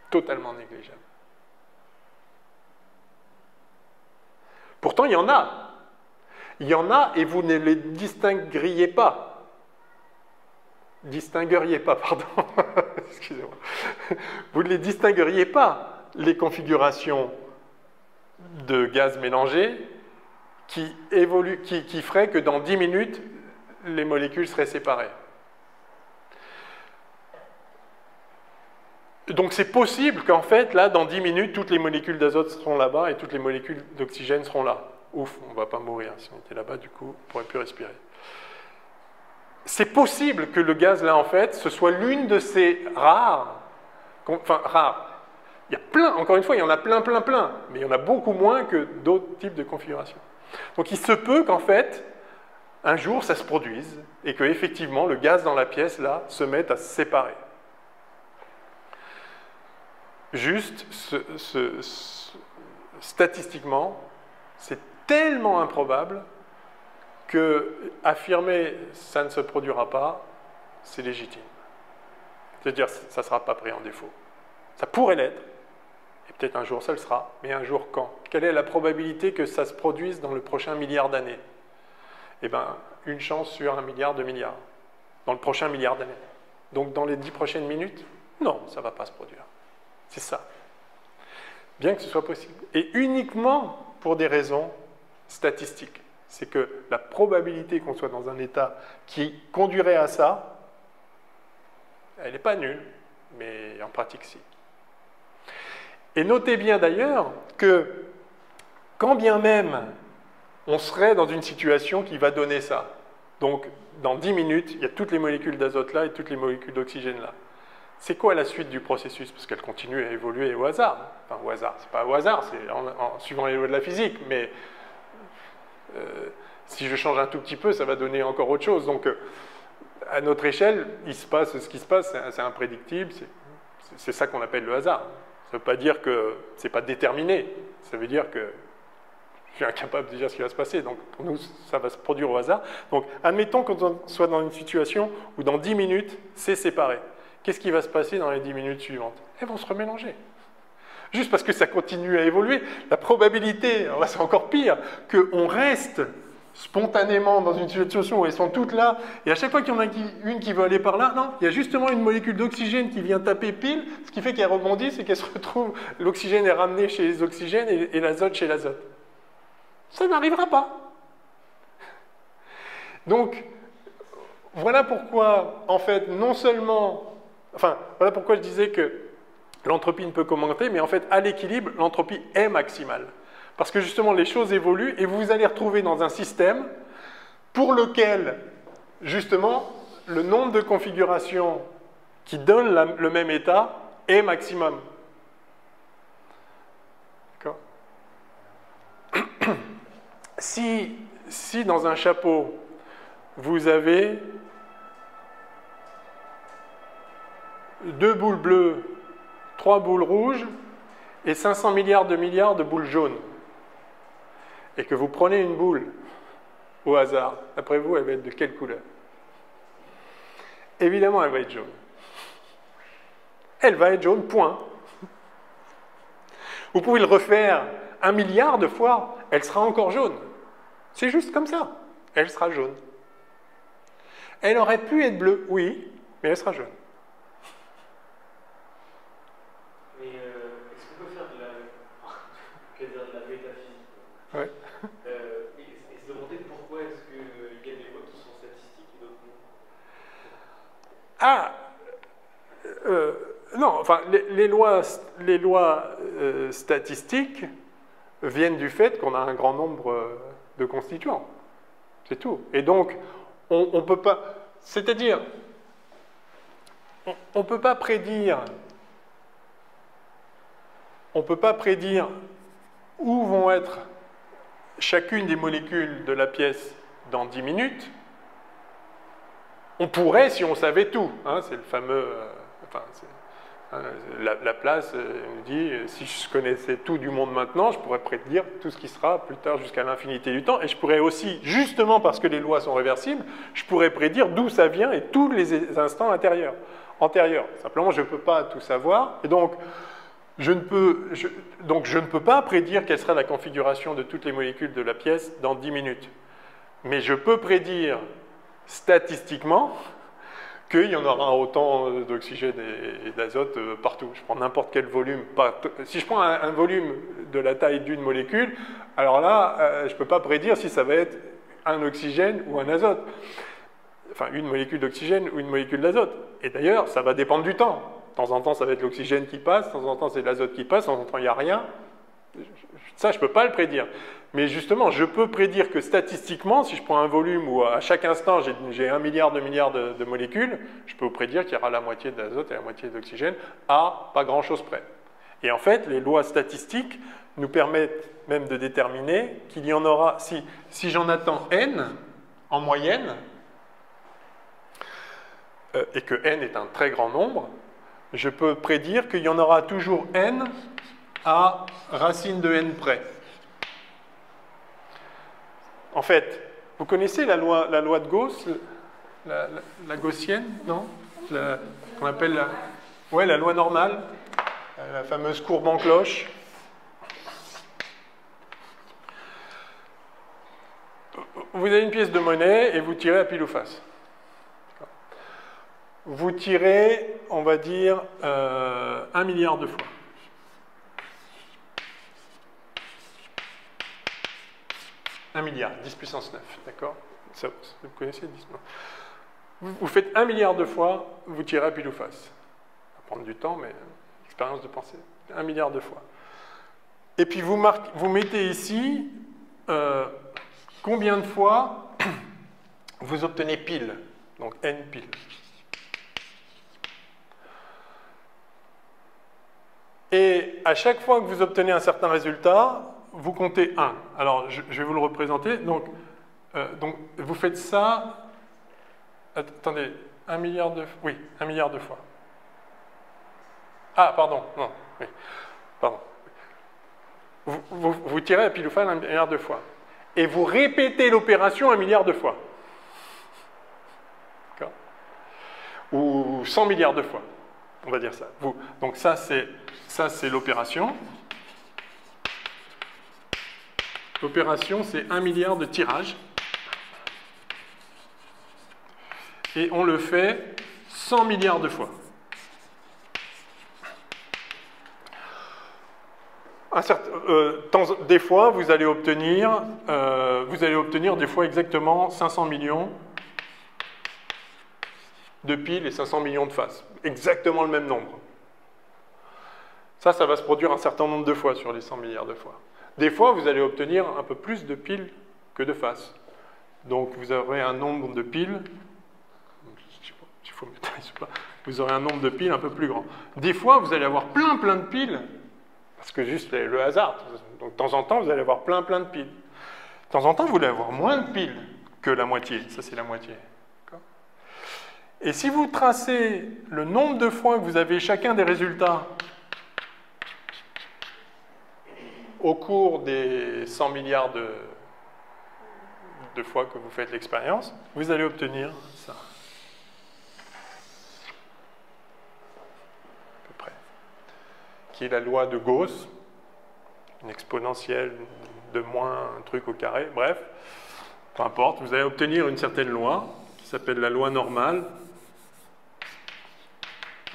Totalement négligeables. Pourtant, il y en a. Il y en a et vous ne les distingueriez pas. Distingueriez pas, pardon. Excusez-moi. Vous ne les distingueriez pas, les configurations de gaz mélangés qui feraient que dans 10 minutes, les molécules seraient séparées. Donc c'est possible qu'en fait, là, dans 10 minutes, toutes les molécules d'azote seront là-bas et toutes les molécules d'oxygène seront là. Ouf, on ne va pas mourir. Si on était là-bas, du coup, on ne pourrait plus respirer. C'est possible que le gaz, là, en fait, ce soit l'une de ces rares, enfin, rares. Il y a plein, encore une fois, il y en a plein, mais il y en a beaucoup moins que d'autres types de configurations. Donc il se peut qu'en fait, un jour, ça se produise et qu'effectivement, le gaz dans la pièce, là, se mette à se séparer. Juste, statistiquement, c'est tellement improbable que affirmer ça ne se produira pas, c'est légitime. C'est-à-dire, ça ne sera pas pris en défaut. Ça pourrait l'être, et peut-être un jour ça le sera, mais un jour quand? Quelle est la probabilité que ça se produise dans le prochain milliard d'années? Eh bien, une chance sur 1 milliard, 2 milliards, dans le prochain milliard d'années. Donc dans les 10 prochaines minutes, non, ça ne va pas se produire. C'est ça. Bien que ce soit possible. Et uniquement pour des raisons statistiques. C'est que la probabilité qu'on soit dans un état qui conduirait à ça, elle n'est pas nulle, mais en pratique, si. Et notez bien d'ailleurs que, quand bien même on serait dans une situation qui va donner ça, donc dans 10 minutes, il y a toutes les molécules d'azote là et toutes les molécules d'oxygène là. C'est quoi la suite du processus? Parce qu'elle continue à évoluer au hasard. Enfin, au hasard, c'est pas au hasard, c'est en suivant les lois de la physique, mais si je change un tout petit peu, ça va donner encore autre chose. Donc, à notre échelle, il se passe ce qui se passe, c'est imprédictible, c'est ça qu'on appelle le hasard. Ça ne veut pas dire que c'est pas déterminé, ça veut dire que je suis incapable de dire ce qui va se passer. Donc, pour nous, ça va se produire au hasard. Donc, admettons qu'on soit dans une situation où dans 10 minutes, c'est séparé. Qu'est-ce qui va se passer dans les 10 minutes suivantes? Elles vont se remélanger. Juste parce que ça continue à évoluer, la probabilité, alors là c'est encore pire, qu'on reste spontanément dans une situation où elles sont toutes là, et à chaque fois qu'il y en a une qui veut aller par là, non, il y a justement une molécule d'oxygène qui vient taper pile, ce qui fait qu'elle rebondit, et qu'elle se retrouve, l'oxygène est ramené chez les oxygènes et l'azote chez l'azote. Ça n'arrivera pas. Donc, voilà pourquoi, en fait, non seulement... Enfin, voilà pourquoi je disais que l'entropie ne peut qu'augmenter, mais en fait, à l'équilibre, l'entropie est maximale. Parce que justement, les choses évoluent et vous allez retrouver dans un système pour lequel, justement, le nombre de configurations qui donnent le même état est maximum. D'accord? Si dans un chapeau, vous avez 2 boules bleues, 3 boules rouges et 500 milliards de boules jaunes, et que vous prenez une boule au hasard, d'après vous, elle va être de quelle couleur? Évidemment, elle va être jaune. Elle va être jaune, point. Vous pouvez le refaire 1 milliard de fois, elle sera encore jaune. C'est juste comme ça. Elle sera jaune. Elle aurait pu être bleue, oui, mais elle sera jaune. Mais est-ce qu'on peut faire de la métaphysique? Ouais. Et se demander pourquoi est-ce qu'il y a des lois qui sont statistiques et d'autres non? Non, enfin, les lois statistiques viennent du fait qu'on a un grand nombre de constituants. C'est tout. Et donc, on peut pas... C'est-à-dire, on ne peut pas prédire... On ne peut pas prédire où vont être chacune des molécules de la pièce dans 10 minutes. On pourrait si on savait tout. Hein, c'est le fameux... Laplace nous dit, si je connaissais tout du monde maintenant, je pourrais prédire tout ce qui sera plus tard jusqu'à l'infinité du temps. Et je pourrais aussi, justement parce que les lois sont réversibles, je pourrais prédire d'où ça vient et tous les instants antérieurs. Simplement, je ne peux pas tout savoir. Et donc, je ne peux pas prédire quelle sera la configuration de toutes les molécules de la pièce dans 10 minutes. Mais je peux prédire statistiquement qu'il y en aura autant d'oxygène et d'azote partout. Je prends n'importe quel volume. Si je prends un volume de la taille d'une molécule, alors là, je ne peux pas prédire si ça va être un oxygène ou un azote. enfin une molécule d'oxygène ou une molécule d'azote. Et d'ailleurs, ça va dépendre du temps. De temps en temps, ça va être l'oxygène qui passe, de temps en temps, c'est l'azote qui passe, de temps en temps, il n'y a rien. Ça, je ne peux pas le prédire. Mais justement, je peux prédire que statistiquement, si je prends un volume où à chaque instant, j'ai 1 milliard de molécules, je peux vous prédire qu'il y aura la moitié d'azote et la moitié d'oxygène à pas grand-chose près. Et en fait, les lois statistiques nous permettent même de déterminer qu'il y en aura, si j'en attends n en moyenne, et que n est un très grand nombre, je peux prédire qu'il y en aura toujours n à racine de n près. En fait, vous connaissez la loi de Gauss, la gaussienne, non? Qu'on appelle la loi normale, la fameuse courbe en cloche. Vous avez une pièce de monnaie et vous tirez à pile ou face. Vous tirez, on va dire, 1 milliard de fois. Un milliard, 10 puissance 9, d'accord? Vous connaissez 10? Vous faites 1 milliard de fois, vous tirez à pile ou face. Ça va prendre du temps, mais expérience de pensée. 1 milliard de fois. Et puis vous mettez ici combien de fois vous obtenez pile, donc n pile. Et à chaque fois que vous obtenez un certain résultat, vous comptez 1. Alors, je vais vous le représenter. Donc, vous faites ça... Attendez, 1 milliard de... Oui, 1 milliard de fois. Ah, pardon, non, oui, pardon. Vous tirez à pile ou face 1 milliard de fois. Et vous répétez l'opération 1 milliard de fois. D'accord? Ou 100 milliards de fois, on va dire ça. Donc ça, c'est l'opération. L'opération, c'est 1 milliard de tirages. Et on le fait 100 milliards de fois. Des fois, vous allez obtenir des fois exactement 500 millions de piles et 500 millions de faces. Exactement le même nombre. Ça va se produire un certain nombre de fois sur les 100 milliards de fois. Des fois, vous allez obtenir un peu plus de piles que de faces. Donc, vous aurez un nombre de piles, vous aurez un nombre de piles un peu plus grand. Des fois, vous allez avoir plein de piles, parce que juste le hasard. Donc, de temps en temps, vous allez avoir plein de piles. De temps en temps, vous allez avoir moins de piles que la moitié. Ça, c'est la moitié. Et si vous tracez le nombre de fois que vous avez chacun des résultats au cours des 100 milliards de fois que vous faites l'expérience, vous allez obtenir ça. À peu près. Qui est la loi de Gauss, une exponentielle de moins un truc au carré, bref, peu importe, vous allez obtenir une certaine loi qui s'appelle la loi normale.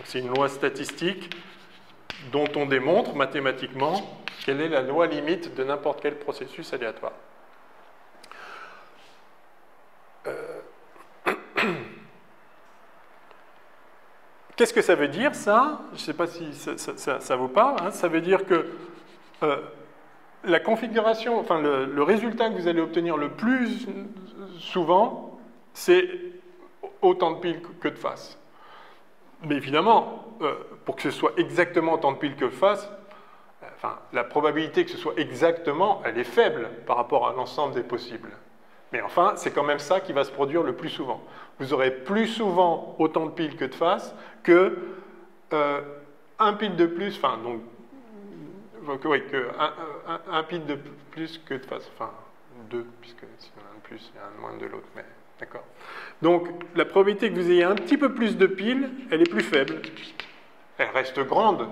C'est une loi statistique dont on démontre mathématiquement quelle est la loi limite de n'importe quel processus aléatoire. Qu'est-ce que ça veut dire, ça? Je ne sais pas si ça vous parle. Hein. Ça veut dire que la configuration, enfin le résultat que vous allez obtenir le plus souvent, c'est autant de piles que de faces. Mais évidemment, pour que ce soit exactement autant de piles que de faces, la probabilité que ce soit exactement, elle est faible par rapport à l'ensemble des possibles. Mais enfin, c'est quand même ça qui va se produire le plus souvent. Vous aurez plus souvent autant de piles que de faces que un pile de plus, un pile de plus que de faces. Enfin, 2, puisque s'il y en a un de plus, il y en a un de moins de l'autre. Mais d'accord. Donc, la probabilité que vous ayez un petit peu plus de piles, elle est plus faible. Elle reste grande.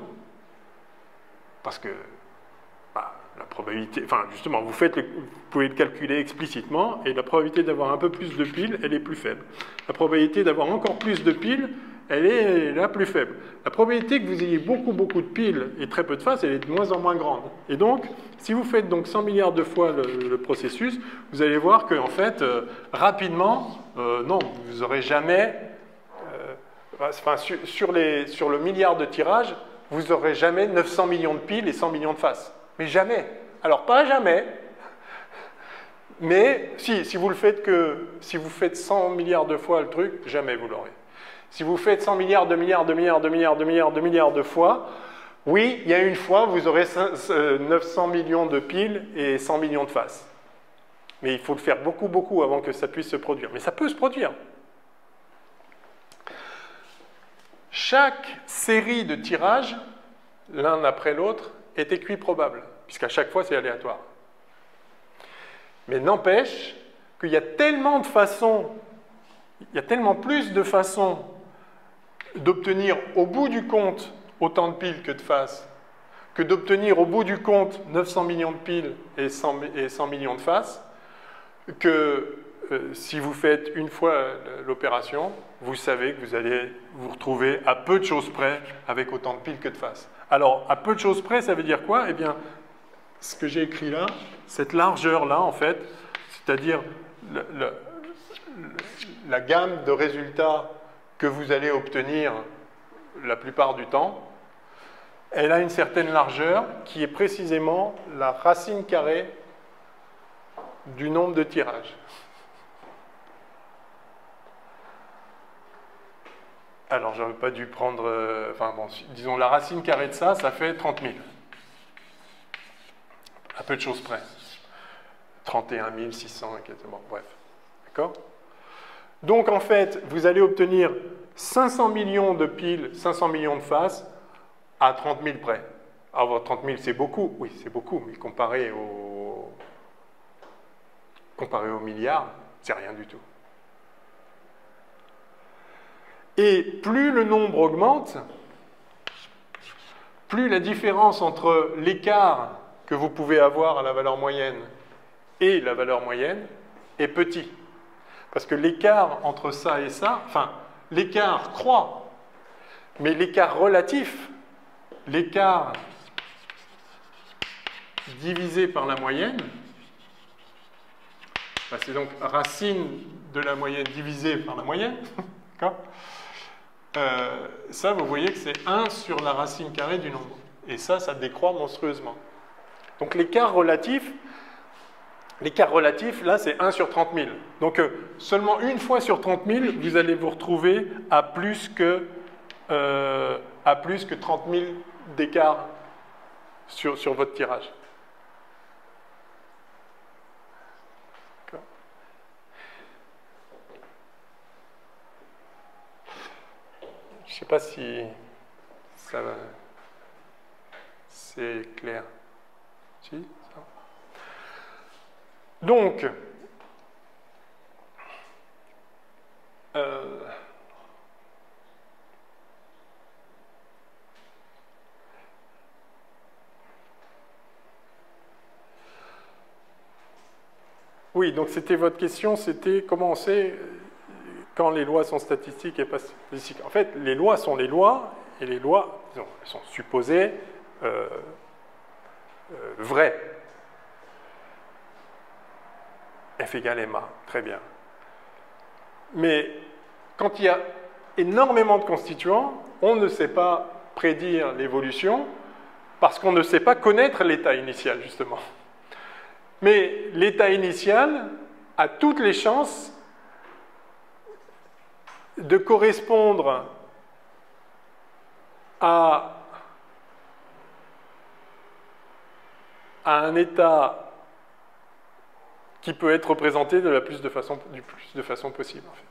Parce que la probabilité, enfin justement, vous pouvez le calculer explicitement, et la probabilité d'avoir un peu plus de piles, elle est plus faible. La probabilité d'avoir encore plus de piles, elle est la plus faible. La probabilité que vous ayez beaucoup de piles et très peu de faces, elle est de moins en moins grande. Et donc, si vous faites donc 100 milliards de fois le processus, vous allez voir que, en fait, rapidement, non, vous n'aurez jamais, enfin, sur le milliard de tirages, vous n'aurez jamais 900 millions de piles et 100 millions de faces. Mais jamais. Alors, pas jamais, mais si vous faites 100 milliards de fois le truc, jamais vous l'aurez. Si vous faites 100 milliards de fois, oui, il y a une fois, vous aurez 900 millions de piles et 100 millions de faces. Mais il faut le faire beaucoup avant que ça puisse se produire. Mais ça peut se produire. Chaque série de tirages, l'un après l'autre, est équiprobable, puisqu'à chaque fois, c'est aléatoire. Mais n'empêche qu'il y a tellement de façons, il y a tellement plus de façons d'obtenir au bout du compte autant de piles que de faces, que d'obtenir au bout du compte 900 millions de piles et 100 millions de faces, que si vous faites une fois l'opération, vous savez que vous allez vous retrouver à peu de choses près avec autant de piles que de faces. Alors, à peu de choses près, ça veut dire quoi? Eh bien, ce que j'ai écrit là, cette largeur-là, en fait, c'est-à-dire la gamme de résultats que vous allez obtenir la plupart du temps, elle a une certaine largeur qui est précisément la racine carrée du nombre de tirages. Alors, j'aurais pas dû prendre... enfin bon, disons la racine carrée de ça, ça fait 30 000. À peu de choses près. 31 600, bon, bref. D'accord? Donc, en fait, vous allez obtenir 500 millions de piles, 500 millions de faces à 30 000 près. Alors, 30 000, c'est beaucoup. Oui, c'est beaucoup, mais comparé au milliard, c'est rien du tout. Et plus le nombre augmente, plus la différence entre l'écart que vous pouvez avoir à la valeur moyenne et la valeur moyenne est petit. Parce que l'écart entre ça et ça, enfin, l'écart croît, mais l'écart relatif, l'écart divisé par la moyenne, c'est donc racine de la moyenne divisée par la moyenne, d'accord ? Ça, vous voyez que c'est 1 sur la racine carrée du nombre. Et ça décroît monstrueusement. Donc l'écart relatif, là, c'est 1 sur 30 000. Donc seulement une fois sur 30 000, vous allez vous retrouver à plus que 30 000 d'écart sur votre tirage. Je ne sais pas si ça va... c'est clair. Si, ça. Donc, oui, donc c'était votre question, c'était comment on sait quand les lois sont statistiques et pas statistiques. En fait, les lois sont les lois, et les lois, elles sont supposées vraies. F égale MA, très bien. Mais quand il y a énormément de constituants, on ne sait pas prédire l'évolution parce qu'on ne sait pas connaître l'état initial, justement. Mais l'état initial a toutes les chances de correspondre à un état qui peut être représenté du plus de façon possible, en fait.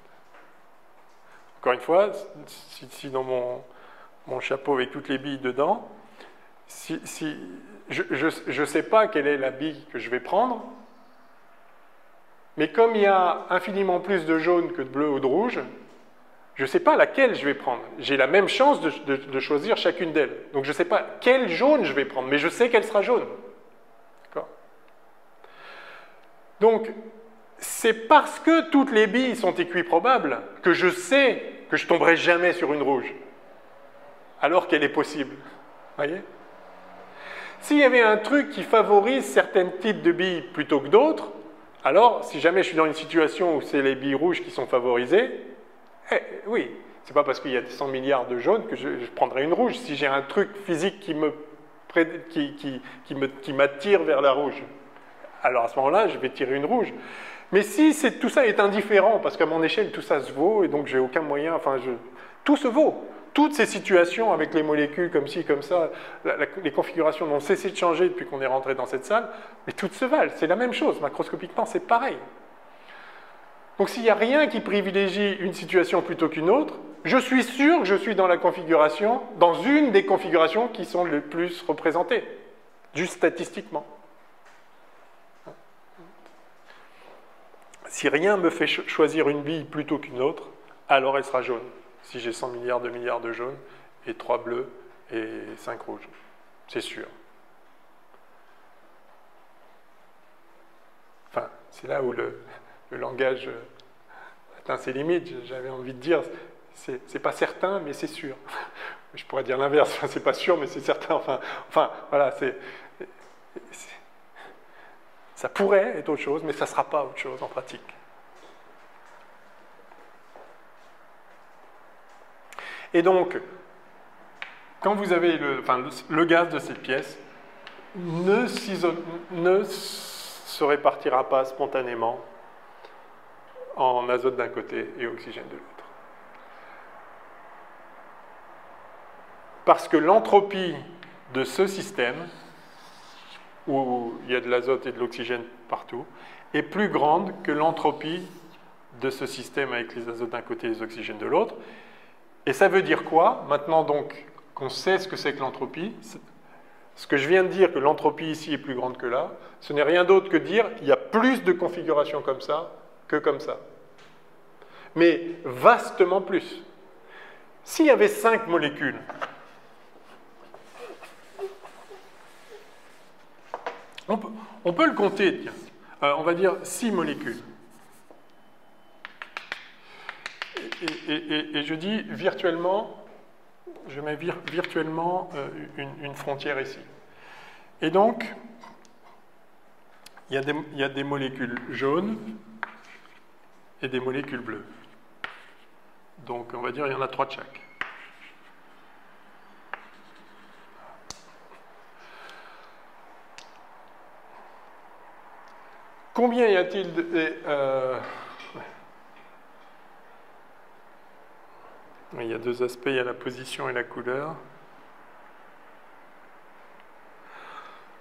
Encore une fois, si dans mon chapeau avec toutes les billes dedans, je ne sais pas quelle est la bille que je vais prendre, mais comme il y a infiniment plus de jaune que de bleu ou de rouge, je ne sais pas laquelle je vais prendre. J'ai la même chance de choisir chacune d'elles. Donc je ne sais pas quel jaune je vais prendre, mais je sais qu'elle sera jaune. Donc, c'est parce que toutes les billes sont équiprobables que je sais que je ne tomberai jamais sur une rouge, alors qu'elle est possible. Vous voyez? S'il y avait un truc qui favorise certains types de billes plutôt que d'autres, alors, si jamais je suis dans une situation où c'est les billes rouges qui sont favorisées, oui, c'est pas parce qu'il y a 100 milliards de jaunes que je prendrai une rouge. Si j'ai un truc physique qui m'attire vers la rouge, alors à ce moment-là, je vais tirer une rouge. Mais si tout ça est indifférent, parce qu'à mon échelle, tout ça se vaut, et donc j'ai aucun moyen, tout se vaut. Toutes ces situations avec les molécules comme ci, comme ça, les configurations n'ont cessé de changer depuis qu'on est rentré dans cette salle, mais toutes se valent, c'est la même chose, macroscopiquement c'est pareil. Donc s'il n'y a rien qui privilégie une situation plutôt qu'une autre, je suis sûr que je suis dans une des configurations qui sont les plus représentées, juste statistiquement. Si rien me fait choisir une bille plutôt qu'une autre, alors elle sera jaune. Si j'ai 100 milliards de jaunes, et 3 bleus, et 5 rouges. C'est sûr. Enfin, c'est là où le langage atteint ses limites. J'avais envie de dire, c'est pas certain, mais c'est sûr. Je pourrais dire l'inverse, c'est pas sûr, mais c'est certain. Enfin voilà, ça pourrait être autre chose, mais ça ne sera pas autre chose en pratique. Et donc, quand vous avez le gaz de cette pièce, ne se répartira pas spontanément en azote d'un côté et oxygène de l'autre. Parce que l'entropie de ce système, où il y a de l'azote et de l'oxygène partout, est plus grande que l'entropie de ce système avec les azotes d'un côté et les oxygènes de l'autre. Et ça veut dire quoi? Maintenant donc qu'on sait ce que c'est que l'entropie, ce que je viens de dire, que l'entropie ici est plus grande que là, ce n'est rien d'autre que dire qu'il y a plus de configurations comme ça que comme ça. Mais vastement plus. S'il y avait 5 molécules, on peut le compter, tiens. On va dire 6 molécules. Et je dis virtuellement, je mets virtuellement une frontière ici. Et donc, il y a des molécules jaunes et des molécules bleues. Donc, on va dire il y en a 3 de chaque. Combien y a-t-il il y a 2 aspects, il y a la position et la couleur.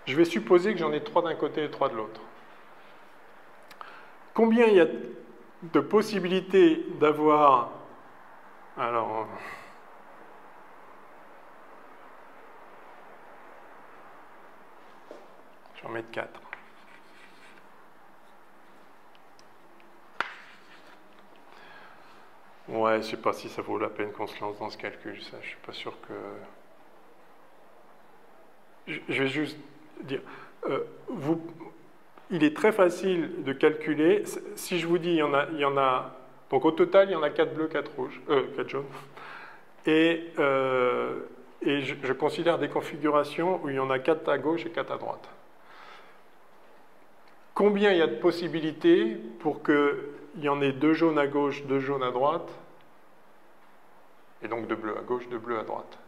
Je vais supposer que j'en ai 3 d'un côté et 3 de l'autre. Combien il y a de possibilités d'avoir... Alors... je vais en mettre 4. Ouais, je ne sais pas si ça vaut la peine qu'on se lance dans ce calcul, ça, je ne suis pas sûr que... Je vais juste dire, il est très facile de calculer, si je vous dis, il y en a donc au total, il y en a 4 bleus, 4 rouges, 4 jaunes, et je considère des configurations où il y en a 4 à gauche et 4 à droite. Combien il y a de possibilités pour qu'il y en ait 2 jaunes à gauche, 2 jaunes à droite, et donc 2 bleus à gauche, 2 bleus à droite?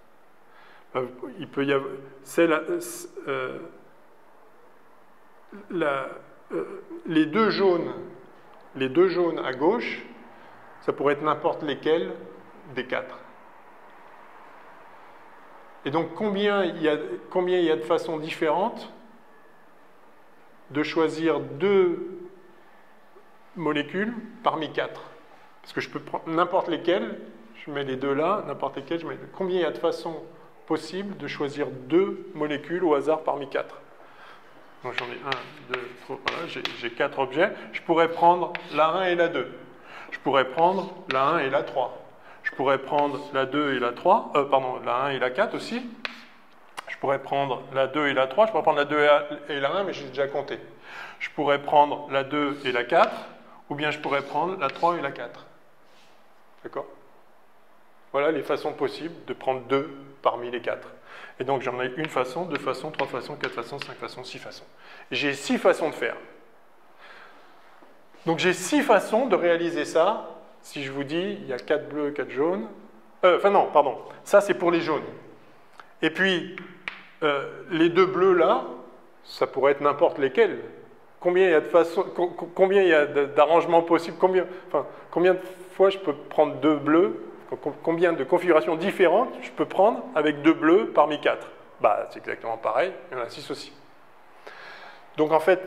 Il peut y avoir... les deux jaunes à gauche, ça pourrait être n'importe lesquels des 4. Et donc combien il y a de façons différentes de choisir 2 molécules parmi 4? Parce que je peux prendre n'importe lesquelles, je mets les 2 là, n'importe lesquelles, je mets... Combien il y a de façons possibles de choisir 2 molécules au hasard parmi 4? Donc j'en ai 1, 2, 3, voilà, j'ai 4 objets. Je pourrais prendre la 1 et la 2. Je pourrais prendre la 1 et la 3. Je pourrais prendre la 2 et la 3, la 1 et la 4 aussi. Je pourrais prendre la 2 et la 3, je pourrais prendre la 2 et la 1, mais j'ai déjà compté. Je pourrais prendre la 2 et la 4, ou bien je pourrais prendre la 3 et la 4. D'accord? Voilà les façons possibles de prendre 2 parmi les 4. Et donc j'en ai une façon, 2 façons, 3 façons, 4 façons, 5 façons, 6 façons. J'ai 6 façons de faire. Donc j'ai 6 façons de réaliser ça. Si je vous dis, il y a 4 bleus, 4 jaunes. Enfin non, pardon. Ça c'est pour les jaunes. Et puis, les 2 bleus là, ça pourrait être n'importe lesquels. Combien il y a de façons, combien il y a d'arrangements possibles, combien de fois je peux prendre 2 bleus, combien de configurations différentes je peux prendre avec 2 bleus parmi 4? Bah, c'est exactement pareil, il y en a 6 aussi. Donc en fait,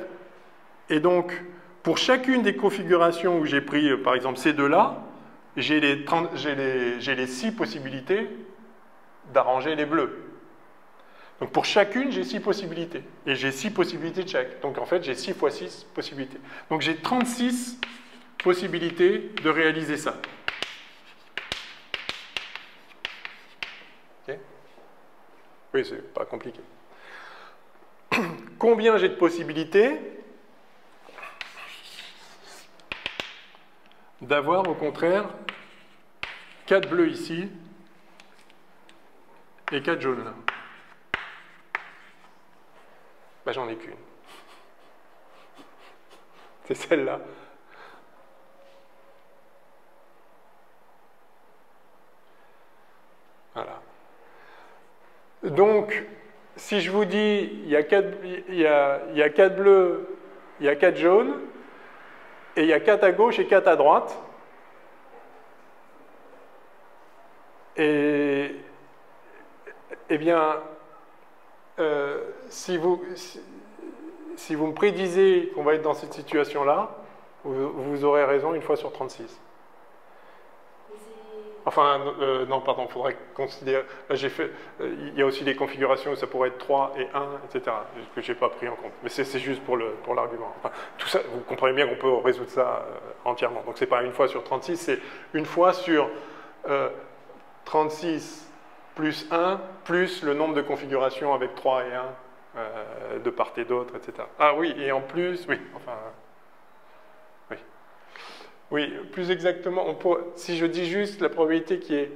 et donc, pour chacune des configurations où j'ai pris, par exemple, ces deux-là, j'ai les 6 possibilités d'arranger les bleus. Donc pour chacune, j'ai 6 possibilités. Et j'ai 6 possibilités de chaque. Donc en fait, j'ai 6 fois 6 possibilités. Donc j'ai 36 possibilités de réaliser ça. Okay? Oui, c'est pas compliqué. Combien j'ai de possibilités d'avoir au contraire 4 bleus ici et 4 jaunes là? Ben, j'en ai qu'une. C'est celle-là. Voilà. Donc, si je vous dis, il y a 4 bleus, il y a 4 jaunes, et il y a 4 à gauche et 4 à droite, et eh bien, si vous me prédisez qu'on va être dans cette situation-là, vous aurez raison une fois sur 36. Enfin, non, pardon, il faudrait considérer... Là, il y a aussi des configurations où ça pourrait être 3 et 1, etc., que je n'ai pas pris en compte. Mais c'est juste pour l'argument. Enfin, tout ça, vous comprenez bien qu'on peut résoudre ça entièrement. Donc, ce n'est pas une fois sur 36, c'est une fois sur 36 plus 1, plus le nombre de configurations avec 3 et 1 de part et d'autre, etc. Ah oui, et en plus, oui, enfin... Oui. Oui, plus exactement, si je dis juste la probabilité qu'il y ait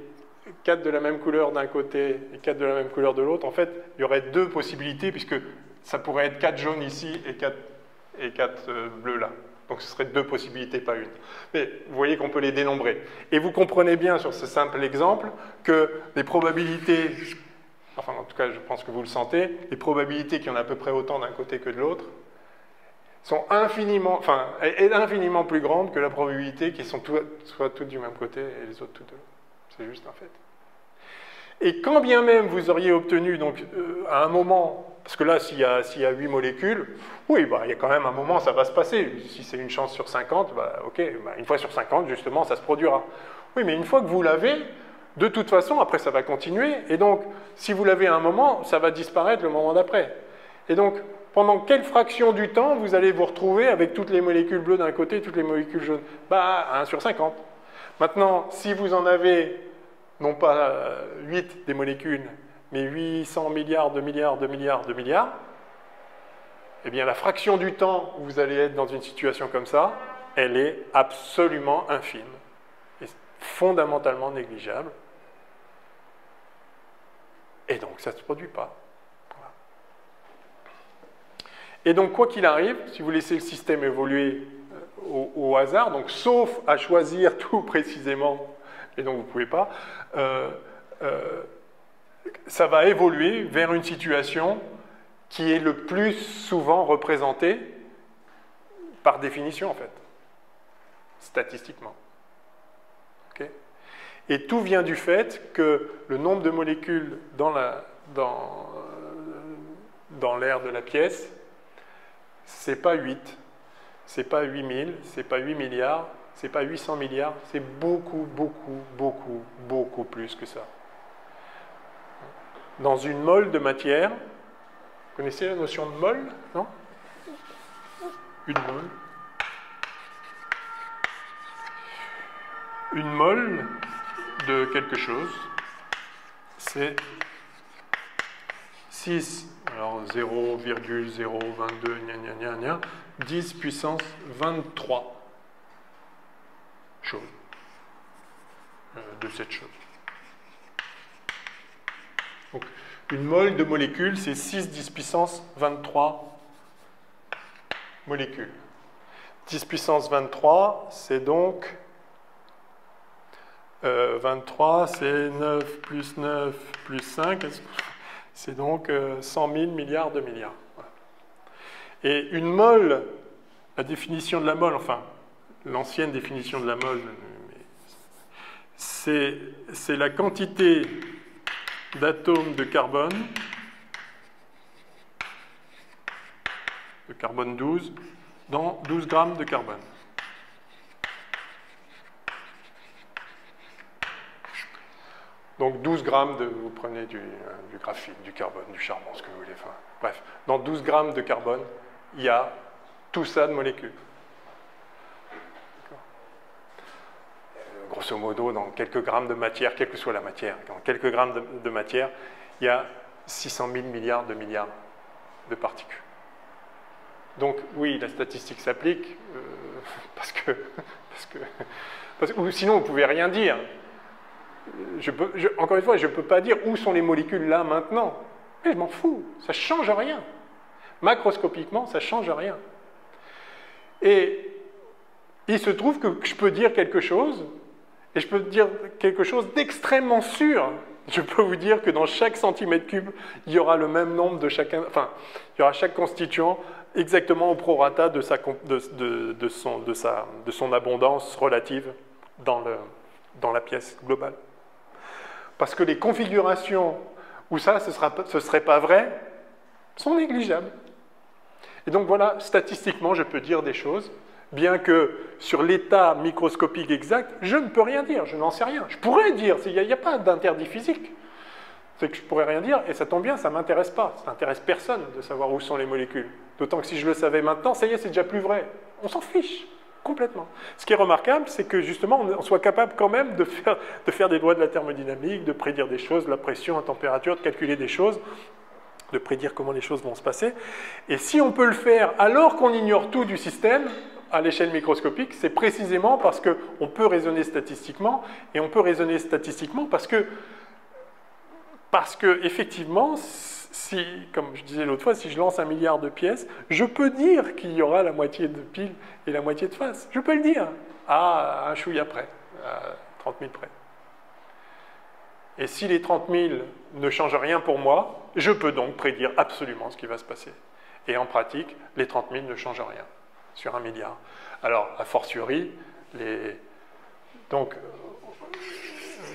4 de la même couleur d'un côté et 4 de la même couleur de l'autre, en fait, il y aurait 2 possibilités, puisque ça pourrait être 4 jaunes ici et 4 bleus là. Donc ce serait 2 possibilités, pas une. Mais vous voyez qu'on peut les dénombrer. Et vous comprenez bien sur ce simple exemple que les probabilités, enfin en tout cas je pense que vous le sentez, les probabilités qu'il y en a à peu près autant d'un côté que de l'autre, sont infiniment plus grandes que la probabilité qu'ils soient toutes du même côté et les autres toutes de l'autre. C'est juste un fait. Et quand bien même vous auriez obtenu, donc à un moment, parce que là, s'il y a 8 molécules, oui, bah, il y a quand même un moment, ça va se passer. Si c'est une chance sur 50, bah, ok, bah, une fois sur 50, justement, ça se produira. Oui, mais une fois que vous l'avez, de toute façon, après, ça va continuer. Et donc, si vous l'avez à un moment, ça va disparaître le moment d'après. Et donc, pendant quelle fraction du temps vous allez vous retrouver avec toutes les molécules bleues d'un côté et toutes les molécules jaunes? Bah, 1 sur 50. Maintenant, si vous en avez, non pas 8 des molécules, mais 800 milliards de milliards de milliards de milliards, eh bien, la fraction du temps où vous allez être dans une situation comme ça, elle est absolument infime et fondamentalement négligeable. Et donc, ça ne se produit pas. Voilà. Et donc, quoi qu'il arrive, si vous laissez le système évoluer au hasard, donc sauf à choisir tout précisément, et donc vous ne pouvez pas, ça va évoluer vers une situation qui est le plus souvent représentée par définition, en fait, statistiquement. Okay? Et tout vient du fait que le nombre de molécules dans l'air de la pièce, c'est pas 8, c'est pas 8000, c'est pas 8 milliards, c'est pas 800 milliards, c'est beaucoup, beaucoup, beaucoup, beaucoup plus que ça. Dans une mole de matière, vous connaissez la notion de mole, non? Une mole. Une mole de quelque chose, c'est 6, alors 0,022, gna gna gna gna, 10 puissance 23 choses de cette chose. Donc, une mole de molécules, c'est 6 10 puissance 23 molécules. 10 puissance 23, c'est donc 23, c'est 9 plus 5, c'est donc 100 000 milliards de milliards. Et une mole, la définition de la mole, enfin, l'ancienne définition de la mole, c'est la quantité d'atomes de carbone 12, dans 12 grammes de carbone. Donc 12 grammes, vous prenez du graphite, du carbone, du charbon, ce que vous voulez. Enfin, bref, dans 12 grammes de carbone, il y a tout ça de molécules. Grosso modo, dans quelques grammes de matière, quelle que soit la matière, dans quelques grammes de matière, il y a 600 000 milliards de particules. Donc oui, la statistique s'applique, ou sinon vous ne pouvez rien dire. Encore une fois, je ne peux pas dire où sont les molécules là maintenant. Mais je m'en fous, ça ne change rien. Macroscopiquement, ça ne change rien. Et il se trouve que je peux dire quelque chose, et je peux dire quelque chose d'extrêmement sûr. Je peux vous dire que dans chaque centimètre cube, il y aura le même nombre de chacun, enfin, il y aura chaque constituant exactement au prorata de son abondance relative dans la pièce globale. Parce que les configurations où ça, ce ne serait pas vrai, sont négligeables. Et donc voilà, statistiquement, je peux dire des choses, bien que sur l'état microscopique exact, je ne peux rien dire, je n'en sais rien. Je pourrais dire, il n'y a pas d'interdit physique. C'est que je ne pourrais rien dire, et ça tombe bien, ça ne m'intéresse pas. Ça n'intéresse personne de savoir où sont les molécules. D'autant que si je le savais maintenant, ça y est, c'est déjà plus vrai. On s'en fiche, complètement. Ce qui est remarquable, c'est que justement, on soit capable quand même de faire des lois de la thermodynamique, de prédire des choses, la pression, la température, de calculer des choses, de prédire comment les choses vont se passer. Et si on peut le faire alors qu'on ignore tout du système, à l'échelle microscopique, c'est précisément parce qu'on peut raisonner statistiquement, et on peut raisonner statistiquement parce que effectivement, si, comme je disais l'autre fois, si je lance 1 milliard de pièces, je peux dire qu'il y aura la moitié de pile et la moitié de face. Je peux le dire, à un chouïa près, à 30 000 près. Et si les 30 000 ne changent rien pour moi, je peux donc prédire absolument ce qui va se passer. Et en pratique, les 30 000 ne changent rien sur 1 milliard. Alors, a fortiori, donc,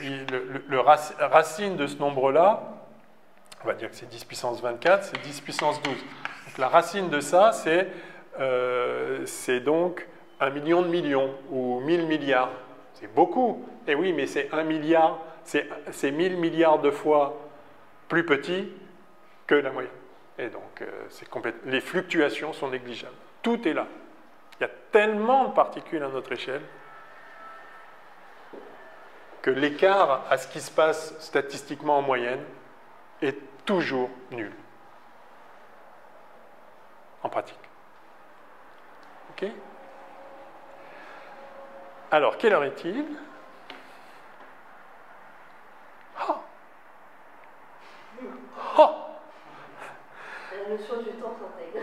le racine de ce nombre-là, on va dire que c'est 10 puissance 24, c'est 10 puissance 12. Donc, la racine de ça, c'est donc 1 million de millions, ou 1000 milliards. C'est beaucoup. Et oui, mais c'est 1 milliard, c'est 1000 milliards de fois plus petit que la moyenne. Et donc, les fluctuations sont négligeables. Tout est là. Il y a tellement de particules à notre échelle que l'écart à ce qui se passe statistiquement en moyenne est toujours nul. En pratique. OK? Alors, quelle heure est-il? Oh! Oh! La notion du temps s'intègre.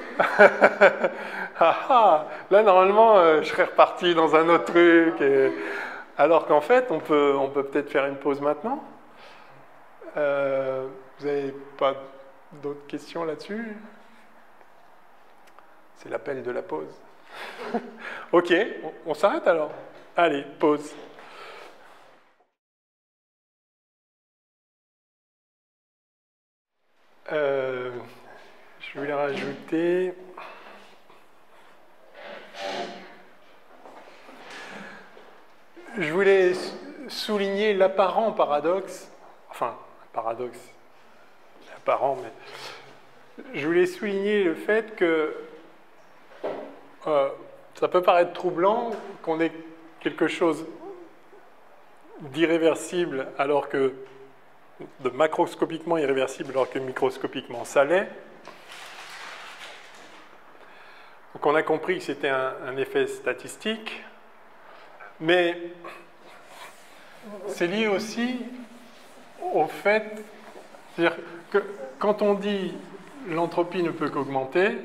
Là, normalement, je serais reparti dans un autre truc. Alors qu'en fait, on peut peut-être faire une pause maintenant. Vous n'avez pas d'autres questions là-dessus? C'est l'appel de la pause. Ok, on s'arrête alors. Allez, pause. Je voulais rajouter... Je voulais souligner l'apparent paradoxe, enfin, paradoxe, c'est apparent, mais je voulais souligner le fait que ça peut paraître troublant qu'on ait quelque chose d'irréversible alors que de macroscopiquement irréversible alors que microscopiquement ça l'est. Donc on a compris que c'était un effet statistique, mais c'est lié aussi au fait, c'est-à-dire que quand on dit l'entropie ne peut qu'augmenter,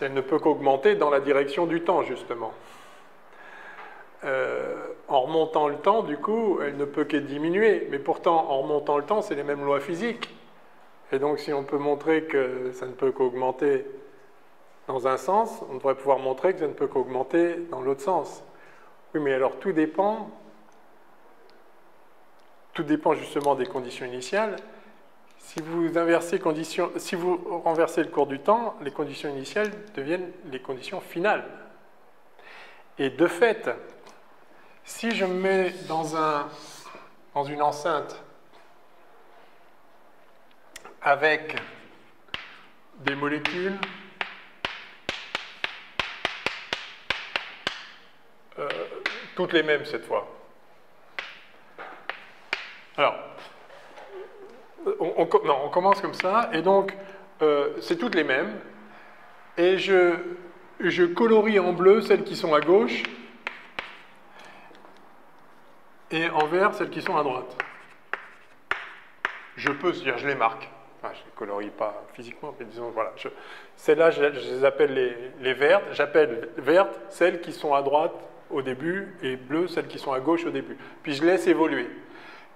elle ne peut qu'augmenter dans la direction du temps, justement. En remontant le temps, du coup, elle ne peut que diminuer. Mais pourtant, en remontant le temps, c'est les mêmes lois physiques. Et donc, si on peut montrer que ça ne peut qu'augmenter dans un sens, on devrait pouvoir montrer que ça ne peut qu'augmenter dans l'autre sens. Oui, mais alors tout dépend justement des conditions initiales. Si vous renversez le cours du temps, les conditions initiales deviennent les conditions finales. Et de fait, si je me mets dans une enceinte avec des molécules toutes les mêmes cette fois. Alors, on commence comme ça, et donc c'est toutes les mêmes, et je colorie en bleu celles qui sont à gauche, et en vert celles qui sont à droite. Je peux, c'est-à-dire je les marque, enfin je ne les colorie pas physiquement, mais disons voilà, celles-là je les appelle les vertes, j'appelle vertes celles qui sont à droite au début, et bleues celles qui sont à gauche au début. Puis je laisse évoluer.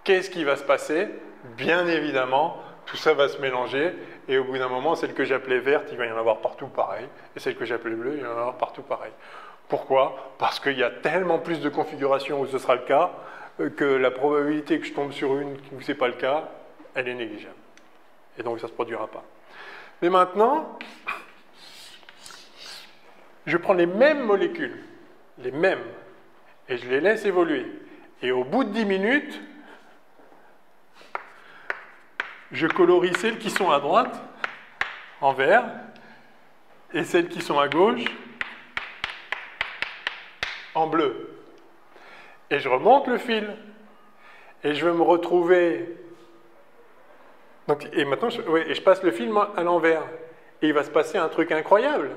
Qu'est-ce qui va se passer? Bien évidemment, tout ça va se mélanger, et au bout d'un moment, celle que j'appelais verte, il va y en avoir partout pareil, et celle que j'appelais bleue, il va y en avoir partout pareil. Pourquoi? Parce qu'il y a tellement plus de configurations où ce sera le cas, que la probabilité que je tombe sur une où ce n'est pas le cas, elle est négligeable. Et donc ça ne se produira pas. Mais maintenant, je prends les mêmes molécules, les mêmes, et je les laisse évoluer. Et au bout de 10 minutes, je colorie celles qui sont à droite en vert et celles qui sont à gauche en bleu. Et je remonte le fil et je vais me retrouver. Donc, et maintenant, je passe le film à l'envers. Et il va se passer un truc incroyable.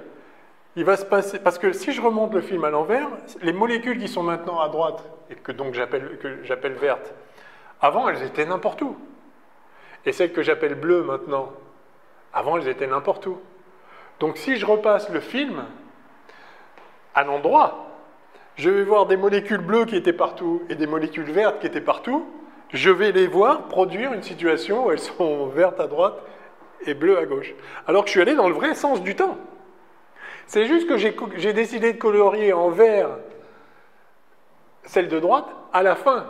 Il va se passer, parce que si je remonte le film à l'envers, les molécules qui sont maintenant à droite, et que donc j'appelle vertes, avant elles étaient n'importe où. Et celles que j'appelle bleues maintenant, avant elles étaient n'importe où. Donc si je repasse le film à l'endroit, je vais voir des molécules bleues qui étaient partout et des molécules vertes qui étaient partout. Je vais les voir produire une situation où elles sont vertes à droite et bleues à gauche. Alors que je suis allé dans le vrai sens du temps. C'est juste que j'ai décidé de colorier en vert celle de droite à la fin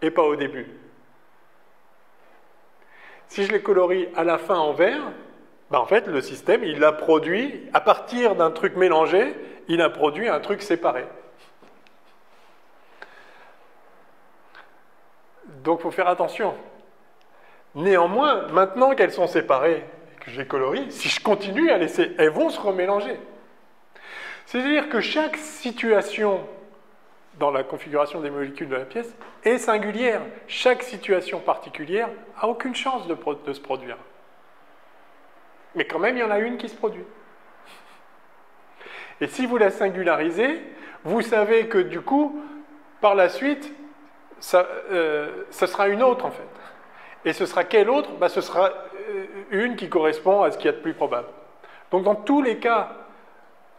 et pas au début. Si je les colorie à la fin en vert, ben en fait le système il a produit, à partir d'un truc mélangé, il a produit un truc séparé. Donc il faut faire attention. Néanmoins, maintenant qu'elles sont séparées, que je les colorie, si je continue à laisser, elles vont se remélanger. C'est-à-dire que chaque situation dans la configuration des molécules de la pièce est singulière. Chaque situation particulière n'a aucune chance de se produire. Mais quand même, il y en a une qui se produit. Et si vous la singularisez, vous savez que du coup, par la suite, ça sera une autre en fait. Et ce sera quelle autre? Ce sera une qui correspond à ce qu'il y a de plus probable. Donc dans tous les cas,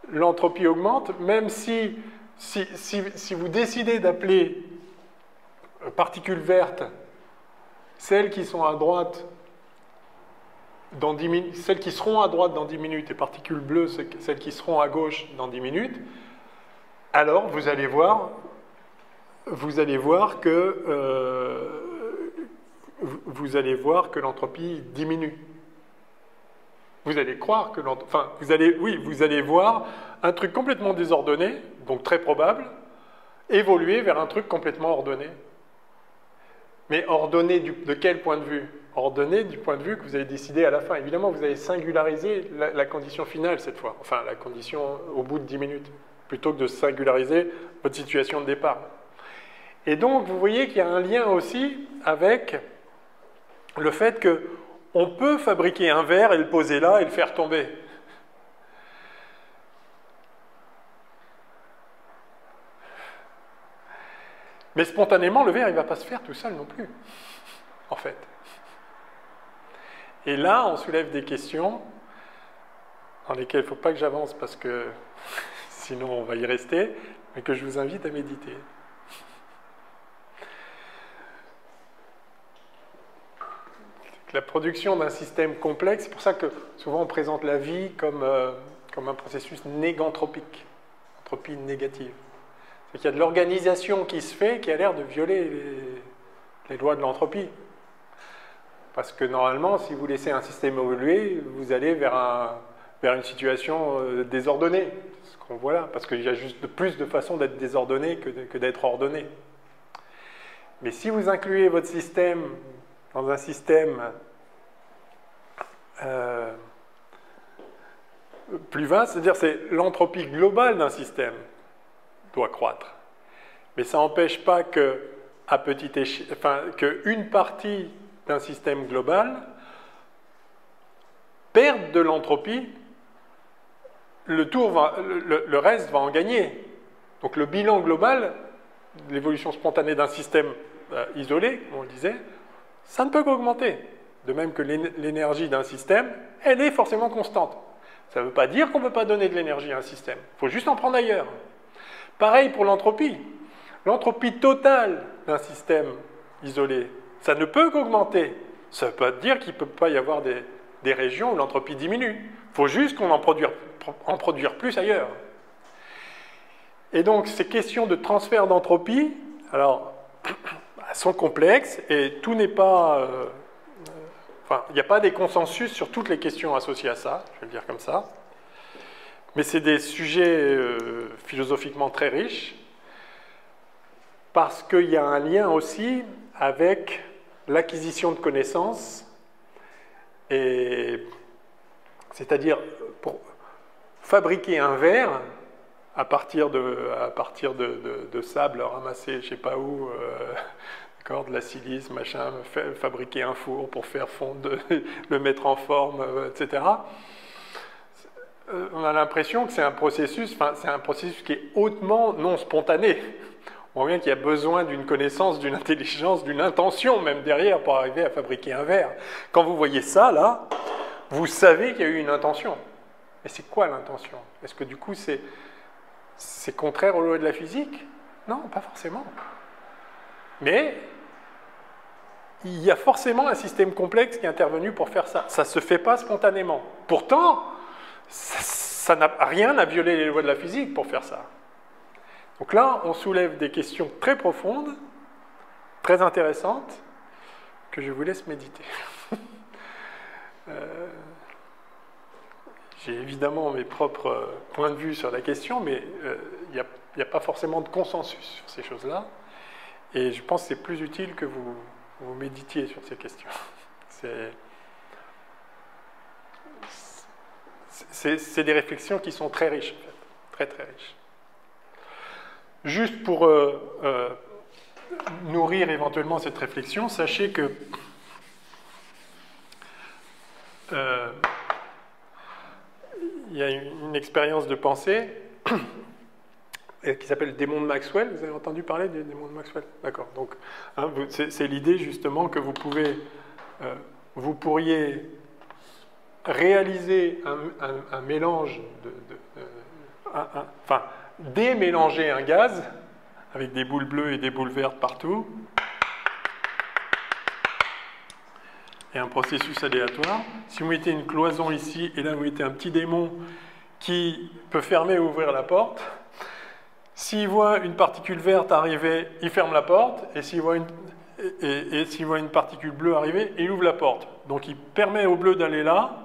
l'entropie augmente, même si vous décidez d'appeler particules vertes celles qui sont à droite dans 10 minutes, celles qui seront à droite dans 10 minutes et particules bleues celles qui seront à gauche dans 10 minutes, alors vous allez voir que l'entropie diminue. Vous allez croire que vous allez voir un truc complètement désordonné, donc très probable, évoluer vers un truc complètement ordonné. Mais ordonné de quel point de vue? Ordonné du point de vue que vous avez décidé à la fin. Évidemment, vous avez singularisé la condition finale cette fois, enfin la condition au bout de 10 minutes, plutôt que de singulariser votre situation de départ. Et donc, vous voyez qu'il y a un lien aussi avec le fait qu'on peut fabriquer un verre et le poser là et le faire tomber. Mais spontanément, le verre, il ne va pas se faire tout seul non plus, en fait. Et là, on soulève des questions dans lesquelles il ne faut pas que j'avance parce que sinon on va y rester, mais que je vous invite à méditer. La production d'un système complexe, c'est pour ça que souvent on présente la vie comme un processus négantropique, entropie négative. C'est qu'il y a de l'organisation qui se fait qui a l'air de violer les lois de l'entropie. Parce que normalement, si vous laissez un système évoluer, vous allez vers une situation désordonnée. C'est ce qu'on voit là, parce qu'il y a juste plus de façons d'être désordonné que d'être ordonné. Mais si vous incluez votre système dans un système plus vaste, c'est-à-dire c'est l'entropie globale d'un système doit croître. Mais ça n'empêche pas que, à petite échelle, qu'une partie d'un système global perde de l'entropie, le reste va en gagner. Donc le bilan global, l'évolution spontanée d'un système isolé, comme on le disait, ça ne peut qu'augmenter. De même que l'énergie d'un système, elle est forcément constante. Ça ne veut pas dire qu'on ne peut pas donner de l'énergie à un système. Il faut juste en prendre ailleurs. Pareil pour l'entropie. L'entropie totale d'un système isolé, ça ne peut qu'augmenter. Ça ne veut pas dire qu'il ne peut pas y avoir des régions où l'entropie diminue. Il faut juste qu'on en produire plus ailleurs. Et donc, ces questions de transfert d'entropie, alors, elles sont complexes et tout n'est pas... il n'y a pas des consensus sur toutes les questions associées à ça, je vais le dire comme ça. Mais c'est des sujets philosophiquement très riches, parce qu'il y a un lien aussi avec l'acquisition de connaissances, c'est-à-dire pour fabriquer un verre à partir de sable ramassé je ne sais pas où, de la silice, machin, fabriquer un four pour faire fondre, le mettre en forme, etc. On a l'impression que c'est un processus qui est hautement non spontané. On voit bien qu'il y a besoin d'une connaissance, d'une intelligence, d'une intention même derrière pour arriver à fabriquer un verre. Quand vous voyez ça, là, vous savez qu'il y a eu une intention. Et c'est quoi l'intention? Est-ce que du coup c'est contraire aux lois de la physique? Non, pas forcément. Mais il y a forcément un système complexe qui est intervenu pour faire ça. Ça ne se fait pas spontanément. Pourtant, rien n'a violé les lois de la physique pour faire ça. Donc là, on soulève des questions très profondes, très intéressantes, que je vous laisse méditer. J'ai évidemment mes propres points de vue sur la question, mais il n'y a pas forcément de consensus sur ces choses-là. Et je pense que c'est plus utile que vous méditiez sur ces questions. C'est des réflexions qui sont très riches, en fait. Très, très riches. Juste pour nourrir éventuellement cette réflexion, sachez que il y a une expérience de pensée qui s'appelle le démon de Maxwell. Vous avez entendu parler des démons de Maxwell? D'accord. Donc, c'est l'idée justement que vous pourriez réaliser un mélange démélanger un gaz avec des boules bleues et des boules vertes partout et un processus aléatoire. Si vous mettez une cloison ici et là vous mettez un petit démon qui peut fermer ou ouvrir la porte, s'il voit une particule verte arriver, il ferme la porte, et s'il voit une particule bleue arriver, il ouvre la porte. Donc il permet au bleu d'aller là,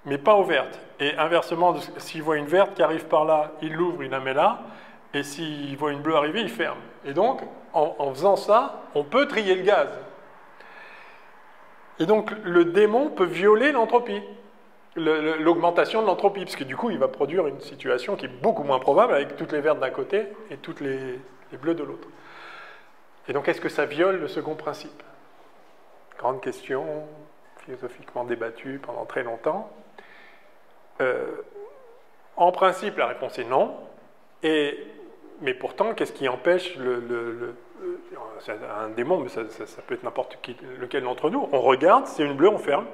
mais pas aux vertes. Et inversement, s'il voit une verte qui arrive par là, il l'ouvre, il la met là, et s'il voit une bleue arriver, il ferme. Et donc, en faisant ça, on peut trier le gaz. Et donc, le démon peut violer l'entropie, l'augmentation de l'entropie, parce que du coup, il va produire une situation qui est beaucoup moins probable, avec toutes les vertes d'un côté et toutes les bleues de l'autre. Et donc, est-ce que ça viole le second principe? Grande question, philosophiquement débattue pendant très longtemps. En principe, la réponse est non. Mais pourtant, qu'est-ce qui empêche c'est un démon, mais ça peut être n'importe lequel d'entre nous. On regarde, si c'est une bleue, on ferme.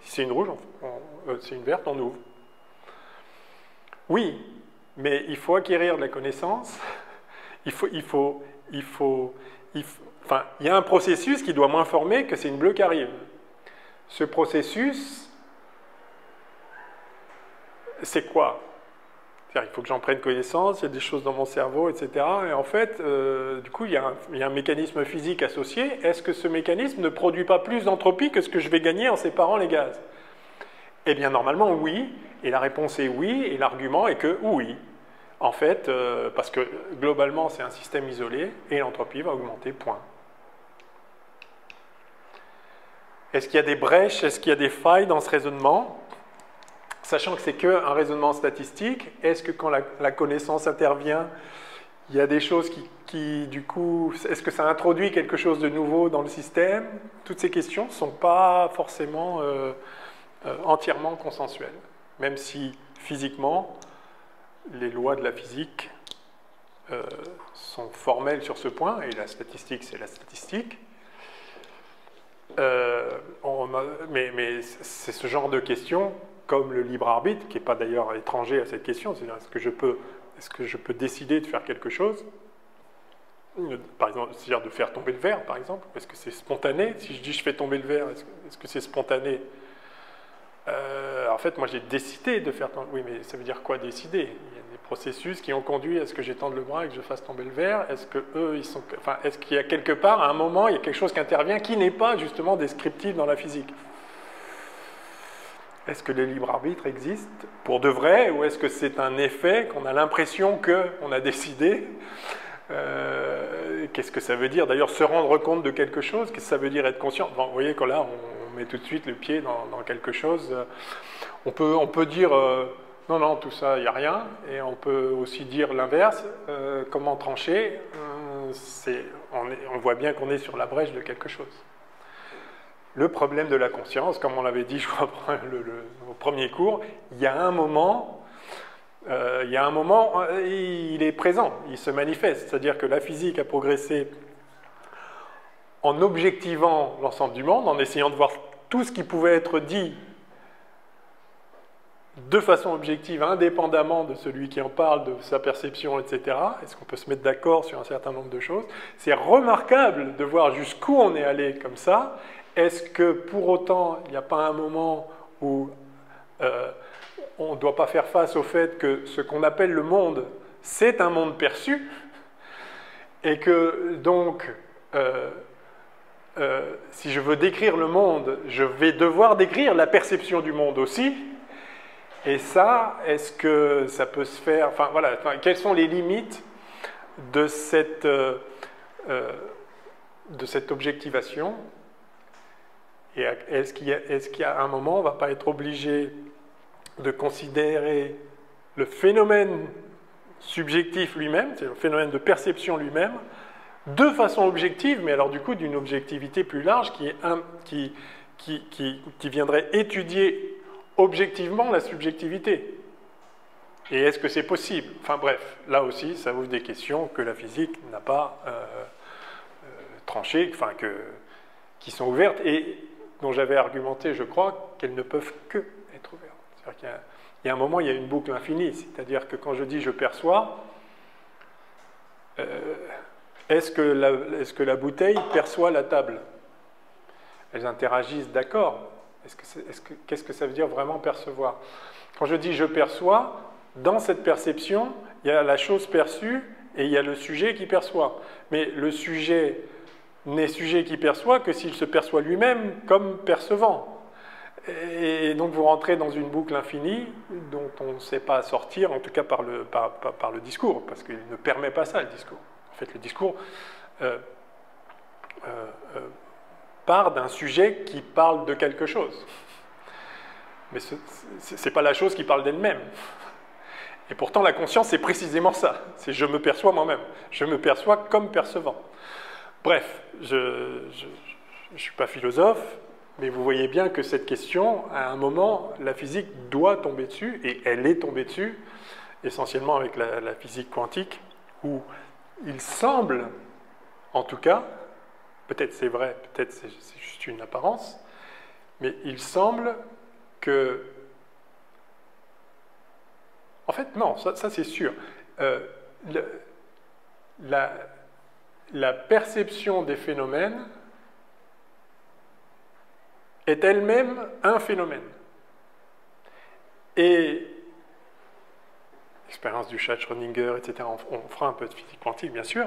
Si c'est une rouge, c'est une verte, on ouvre. Oui, mais il faut acquérir de la connaissance. Enfin, il y a un processus qui doit m'informer que c'est une bleue qui arrive. Ce processus, c'est quoi? Il faut que j'en prenne connaissance, il y a des choses dans mon cerveau, etc. Et en fait, du coup, il y a un mécanisme physique associé. Est-ce que ce mécanisme ne produit pas plus d'entropie que ce que je vais gagner en séparant les gaz? Eh bien, normalement, oui. Et la réponse est oui. Et l'argument est que oui. En fait, parce que globalement, c'est un système isolé et l'entropie va augmenter, point. Est-ce qu'il y a des brèches? Est-ce qu'il y a des failles dans ce raisonnement? Sachant que c'est qu'un raisonnement statistique, est-ce que quand la connaissance intervient, il y a des choses qui du coup, est-ce que ça introduit quelque chose de nouveau dans le système? Toutes ces questions ne sont pas forcément entièrement consensuelles, même si physiquement, les lois de la physique sont formelles sur ce point, et la statistique, c'est la statistique. Mais c'est ce genre de questions, comme le libre arbitre, qui n'est pas d'ailleurs étranger à cette question, c'est-à-dire est-ce que je peux décider de faire quelque chose, par exemple, c'est-à-dire de faire tomber le verre, par exemple, est-ce que c'est spontané? Si je dis je fais tomber le verre, est-ce que c'est spontané? En fait, moi j'ai décidé de faire tomber. Oui, mais ça veut dire quoi décider? Il y a des processus qui ont conduit à ce que j'étende le bras et que je fasse tomber le verre. Est-ce que eux, ils sont. Enfin, est-ce qu'il y a quelque part, à un moment, il y a quelque chose qui intervient qui n'est pas justement descriptif dans la physique? Est-ce que les libres arbitres existent pour de vrai, ou est-ce que c'est un effet qu'on a l'impression qu'on a décidé? Qu'est-ce que ça veut dire d'ailleurs se rendre compte de quelque chose? Qu'est-ce que ça veut dire être conscient? Bon, vous voyez que là, on met tout de suite le pied dans quelque chose. On peut dire non, non, tout ça, il n'y a rien. Et on peut aussi dire l'inverse. Comment trancher? On voit bien qu'on est sur la brèche de quelque chose. Le problème de la conscience, comme on l'avait dit, je crois, au premier cours, il y a un moment, il est présent, il se manifeste. C'est-à-dire que la physique a progressé en objectivant l'ensemble du monde, en essayant de voir tout ce qui pouvait être dit de façon objective, indépendamment de celui qui en parle, de sa perception, etc. Est-ce qu'on peut se mettre d'accord sur un certain nombre de choses? C'est remarquable de voir jusqu'où on est allé comme ça. Est-ce que pour autant, il n'y a pas un moment où on ne doit pas faire face au fait que ce qu'on appelle le monde, c'est un monde perçu, et que donc, si je veux décrire le monde, je vais devoir décrire la perception du monde aussi. Et ça, est-ce que ça peut se faire... Enfin, voilà, quelles sont les limites de cette objectivation? Et est-ce qu'il y a un moment, on ne va pas être obligé de considérer le phénomène subjectif lui-même, c'est le phénomène de perception lui-même, de façon objective, mais alors du coup d'une objectivité plus large qui viendrait étudier objectivement la subjectivité. Et est-ce que c'est possible? Enfin bref, là aussi, ça ouvre des questions que la physique n'a pas tranchées, enfin qui sont ouvertes et dont j'avais argumenté, je crois, qu'elles ne peuvent que être ouvertes. C'est-à-dire qu'il y a un moment, il y a une boucle infinie, c'est-à-dire que quand je dis « je perçois », est-ce que la bouteille perçoit la table? Elles interagissent, d'accord. Qu'est-ce que ça veut dire vraiment percevoir? Quand je dis « je perçois », dans cette perception, il y a la chose perçue et il y a le sujet qui perçoit. Mais le sujet n'est sujet qui perçoit que s'il se perçoit lui-même comme percevant. Et donc vous rentrez dans une boucle infinie dont on ne sait pas sortir, en tout cas par le discours, parce qu'il ne permet pas ça, le discours. En fait, le discours part d'un sujet qui parle de quelque chose. Mais ce n'est pas la chose qui parle d'elle-même. Et pourtant, la conscience, c'est précisément ça. C'est je me perçois moi-même. Je me perçois comme percevant. Bref, je ne suis pas philosophe, mais vous voyez bien que cette question, à un moment, la physique doit tomber dessus, et elle est tombée dessus, essentiellement avec la physique quantique, où il semble, en tout cas, peut-être c'est vrai, peut-être c'est juste une apparence, mais il semble que... En fait, non, ça c'est sûr. La perception des phénomènes est elle-même un phénomène. Et l'expérience du chat de Schrödinger, etc., on fera un peu de physique quantique, bien sûr,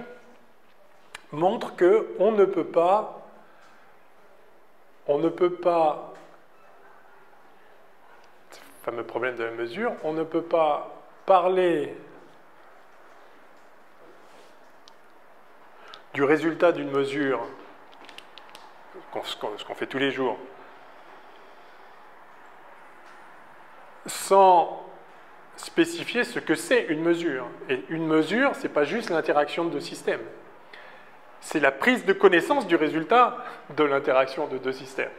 montre qu'on ne peut pas, ce fameux problème de la mesure, on ne peut pas parler du résultat d'une mesure, ce qu'on fait tous les jours, sans spécifier ce que c'est une mesure. Et une mesure, ce n'est pas juste l'interaction de deux systèmes. C'est la prise de connaissance du résultat de l'interaction de deux systèmes.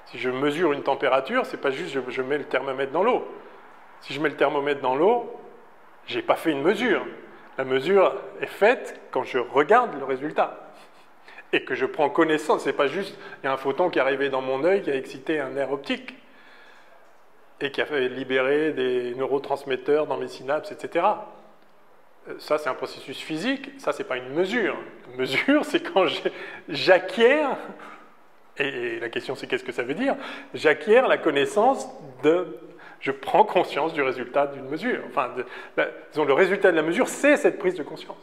Si je mesure une température, ce n'est pas juste je mets le thermomètre dans l'eau. Si je mets le thermomètre dans l'eau, je n'ai pas fait une mesure. La mesure est faite quand je regarde le résultat. Et que je prends connaissance. Ce n'est pas juste, il y a un photon qui est arrivé dans mon œil, qui a excité un nerf optique, et qui a fait libérer des neurotransmetteurs dans mes synapses, etc. Ça, c'est un processus physique, ça, c'est pas une mesure. Une mesure, c'est quand j'acquiers, et la question, c'est qu'est-ce que ça veut dire? J'acquiers la connaissance je prends conscience du résultat d'une mesure. Enfin, disons, le résultat de la mesure, c'est cette prise de conscience.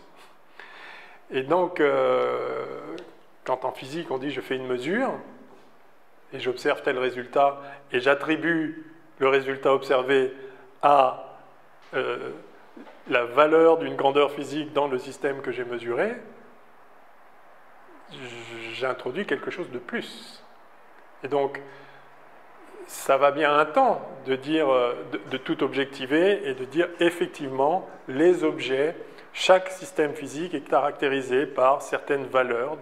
Et donc, quand en physique, on dit je fais une mesure, et j'observe tel résultat, et j'attribue le résultat observé à la valeur d'une grandeur physique dans le système que j'ai mesuré, j'introduis quelque chose de plus. Et donc, ça va bien un temps de dire, de tout objectiver et de dire effectivement, les objets, chaque système physique est caractérisé par certaines valeurs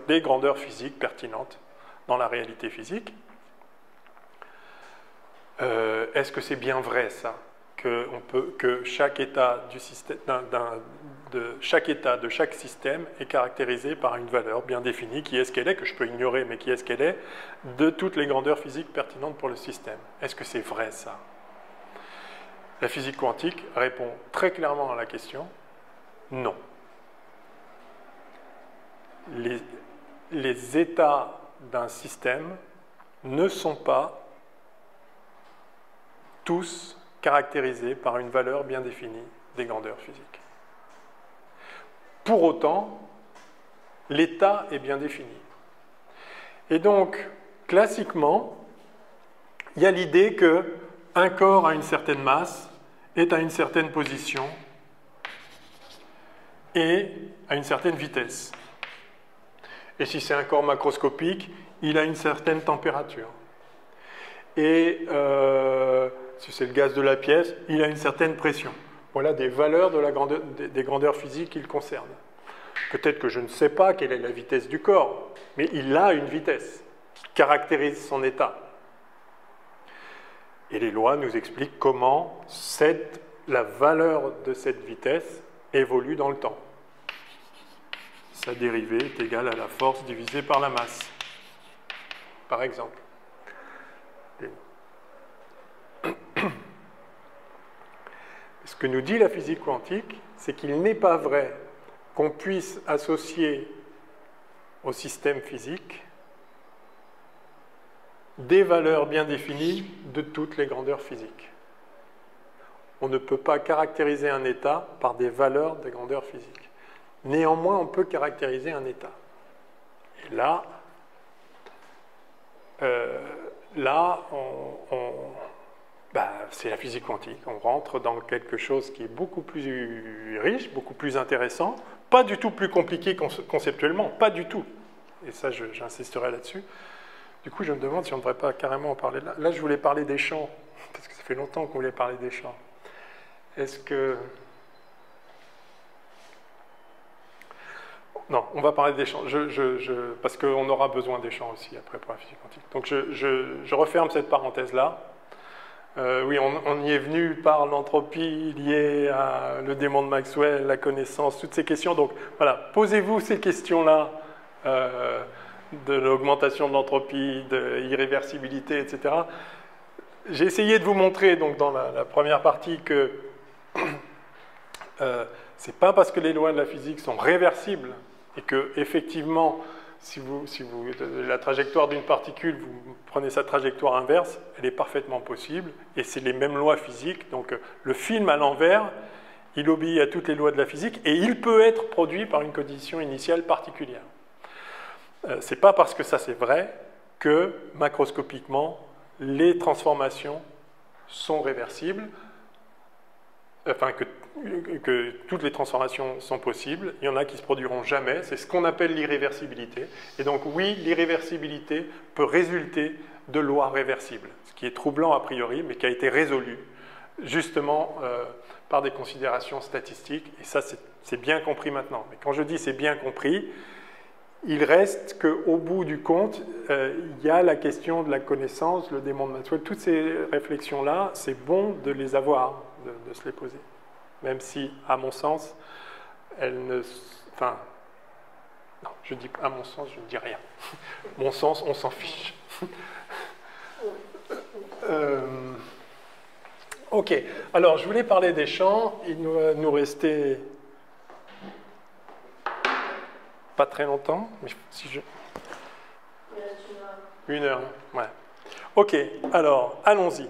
des grandeurs physiques pertinentes dans la réalité physique. Est-ce que c'est bien vrai ça, que chaque état du système, chaque état de chaque système est caractérisé par une valeur bien définie, qui est ce qu'elle est, que je peux ignorer, mais qui est ce qu'elle est, de toutes les grandeurs physiques pertinentes pour le système? Est-ce que c'est vrai ça? La physique quantique répond très clairement à la question, non. Les états d'un système ne sont pas tous caractérisés par une valeur bien définie des grandeurs physiques. Pour autant, l'état est bien défini. Et donc, classiquement, il y a l'idée qu'un corps à une certaine masse est à une certaine position et à une certaine vitesse. Et si c'est un corps macroscopique, il a une certaine température. Et si c'est le gaz de la pièce, il a une certaine pression. Voilà des valeurs des grandeurs physiques qu'il concerne. Peut-être que je ne sais pas quelle est la vitesse du corps, mais il a une vitesse qui caractérise son état. Et les lois nous expliquent comment la valeur de cette vitesse évolue dans le temps. Sa dérivée est égale à la force divisée par la masse, par exemple. Ce que nous dit la physique quantique, c'est qu'il n'est pas vrai qu'on puisse associer au système physique des valeurs bien définies de toutes les grandeurs physiques. On ne peut pas caractériser un état par des valeurs des grandeurs physiques. Néanmoins, on peut caractériser un état. Et là, c'est la physique quantique. On rentre dans quelque chose qui est beaucoup plus riche, beaucoup plus intéressant, pas du tout plus compliqué conceptuellement, pas du tout. Et ça, j'insisterai là-dessus. Du coup, je me demande si on ne devrait pas carrément en parler là. Là, je voulais parler des champs, parce que ça fait longtemps qu'on voulait parler des champs. Est-ce que... Non, on va parler des champs, parce qu'on aura besoin des champs aussi après pour la physique quantique. Donc je referme cette parenthèse-là. Oui, on y est venu par l'entropie liée à le démon de Maxwell, la connaissance, toutes ces questions. Donc voilà, posez-vous ces questions-là de l'augmentation de l'entropie, de l'irréversibilité, etc. J'ai essayé de vous montrer donc, dans la première partie que c'est pas parce que les lois de la physique sont réversibles et que effectivement, si la trajectoire d'une particule, vous prenez sa trajectoire inverse, elle est parfaitement possible et c'est les mêmes lois physiques. Donc le film à l'envers, il obéit à toutes les lois de la physique et il peut être produit par une condition initiale particulière. C'est pas parce que ça c'est vrai que macroscopiquement les transformations sont réversibles, enfin que toutes les transformations sont possibles. Il y en a qui ne se produiront jamais, c'est ce qu'on appelle l'irréversibilité. Et donc oui, l'irréversibilité peut résulter de lois réversibles, ce qui est troublant a priori, mais qui a été résolu justement par des considérations statistiques. Et ça, c'est bien compris maintenant. Mais quand je dis c'est bien compris, il reste qu'au bout du compte, il y a la question de la connaissance, le démon de Maxwell, toutes ces réflexions-là, c'est bon de les avoir, de se les poser. Même si, à mon sens, elles ne... Enfin, non, je dis, à mon sens, je ne dis rien. Mon sens, on s'en fiche. Ok, alors je voulais parler des champs, il nous restait... Pas très longtemps, mais si je... Une heure, ouais. Ok, alors, allons-y.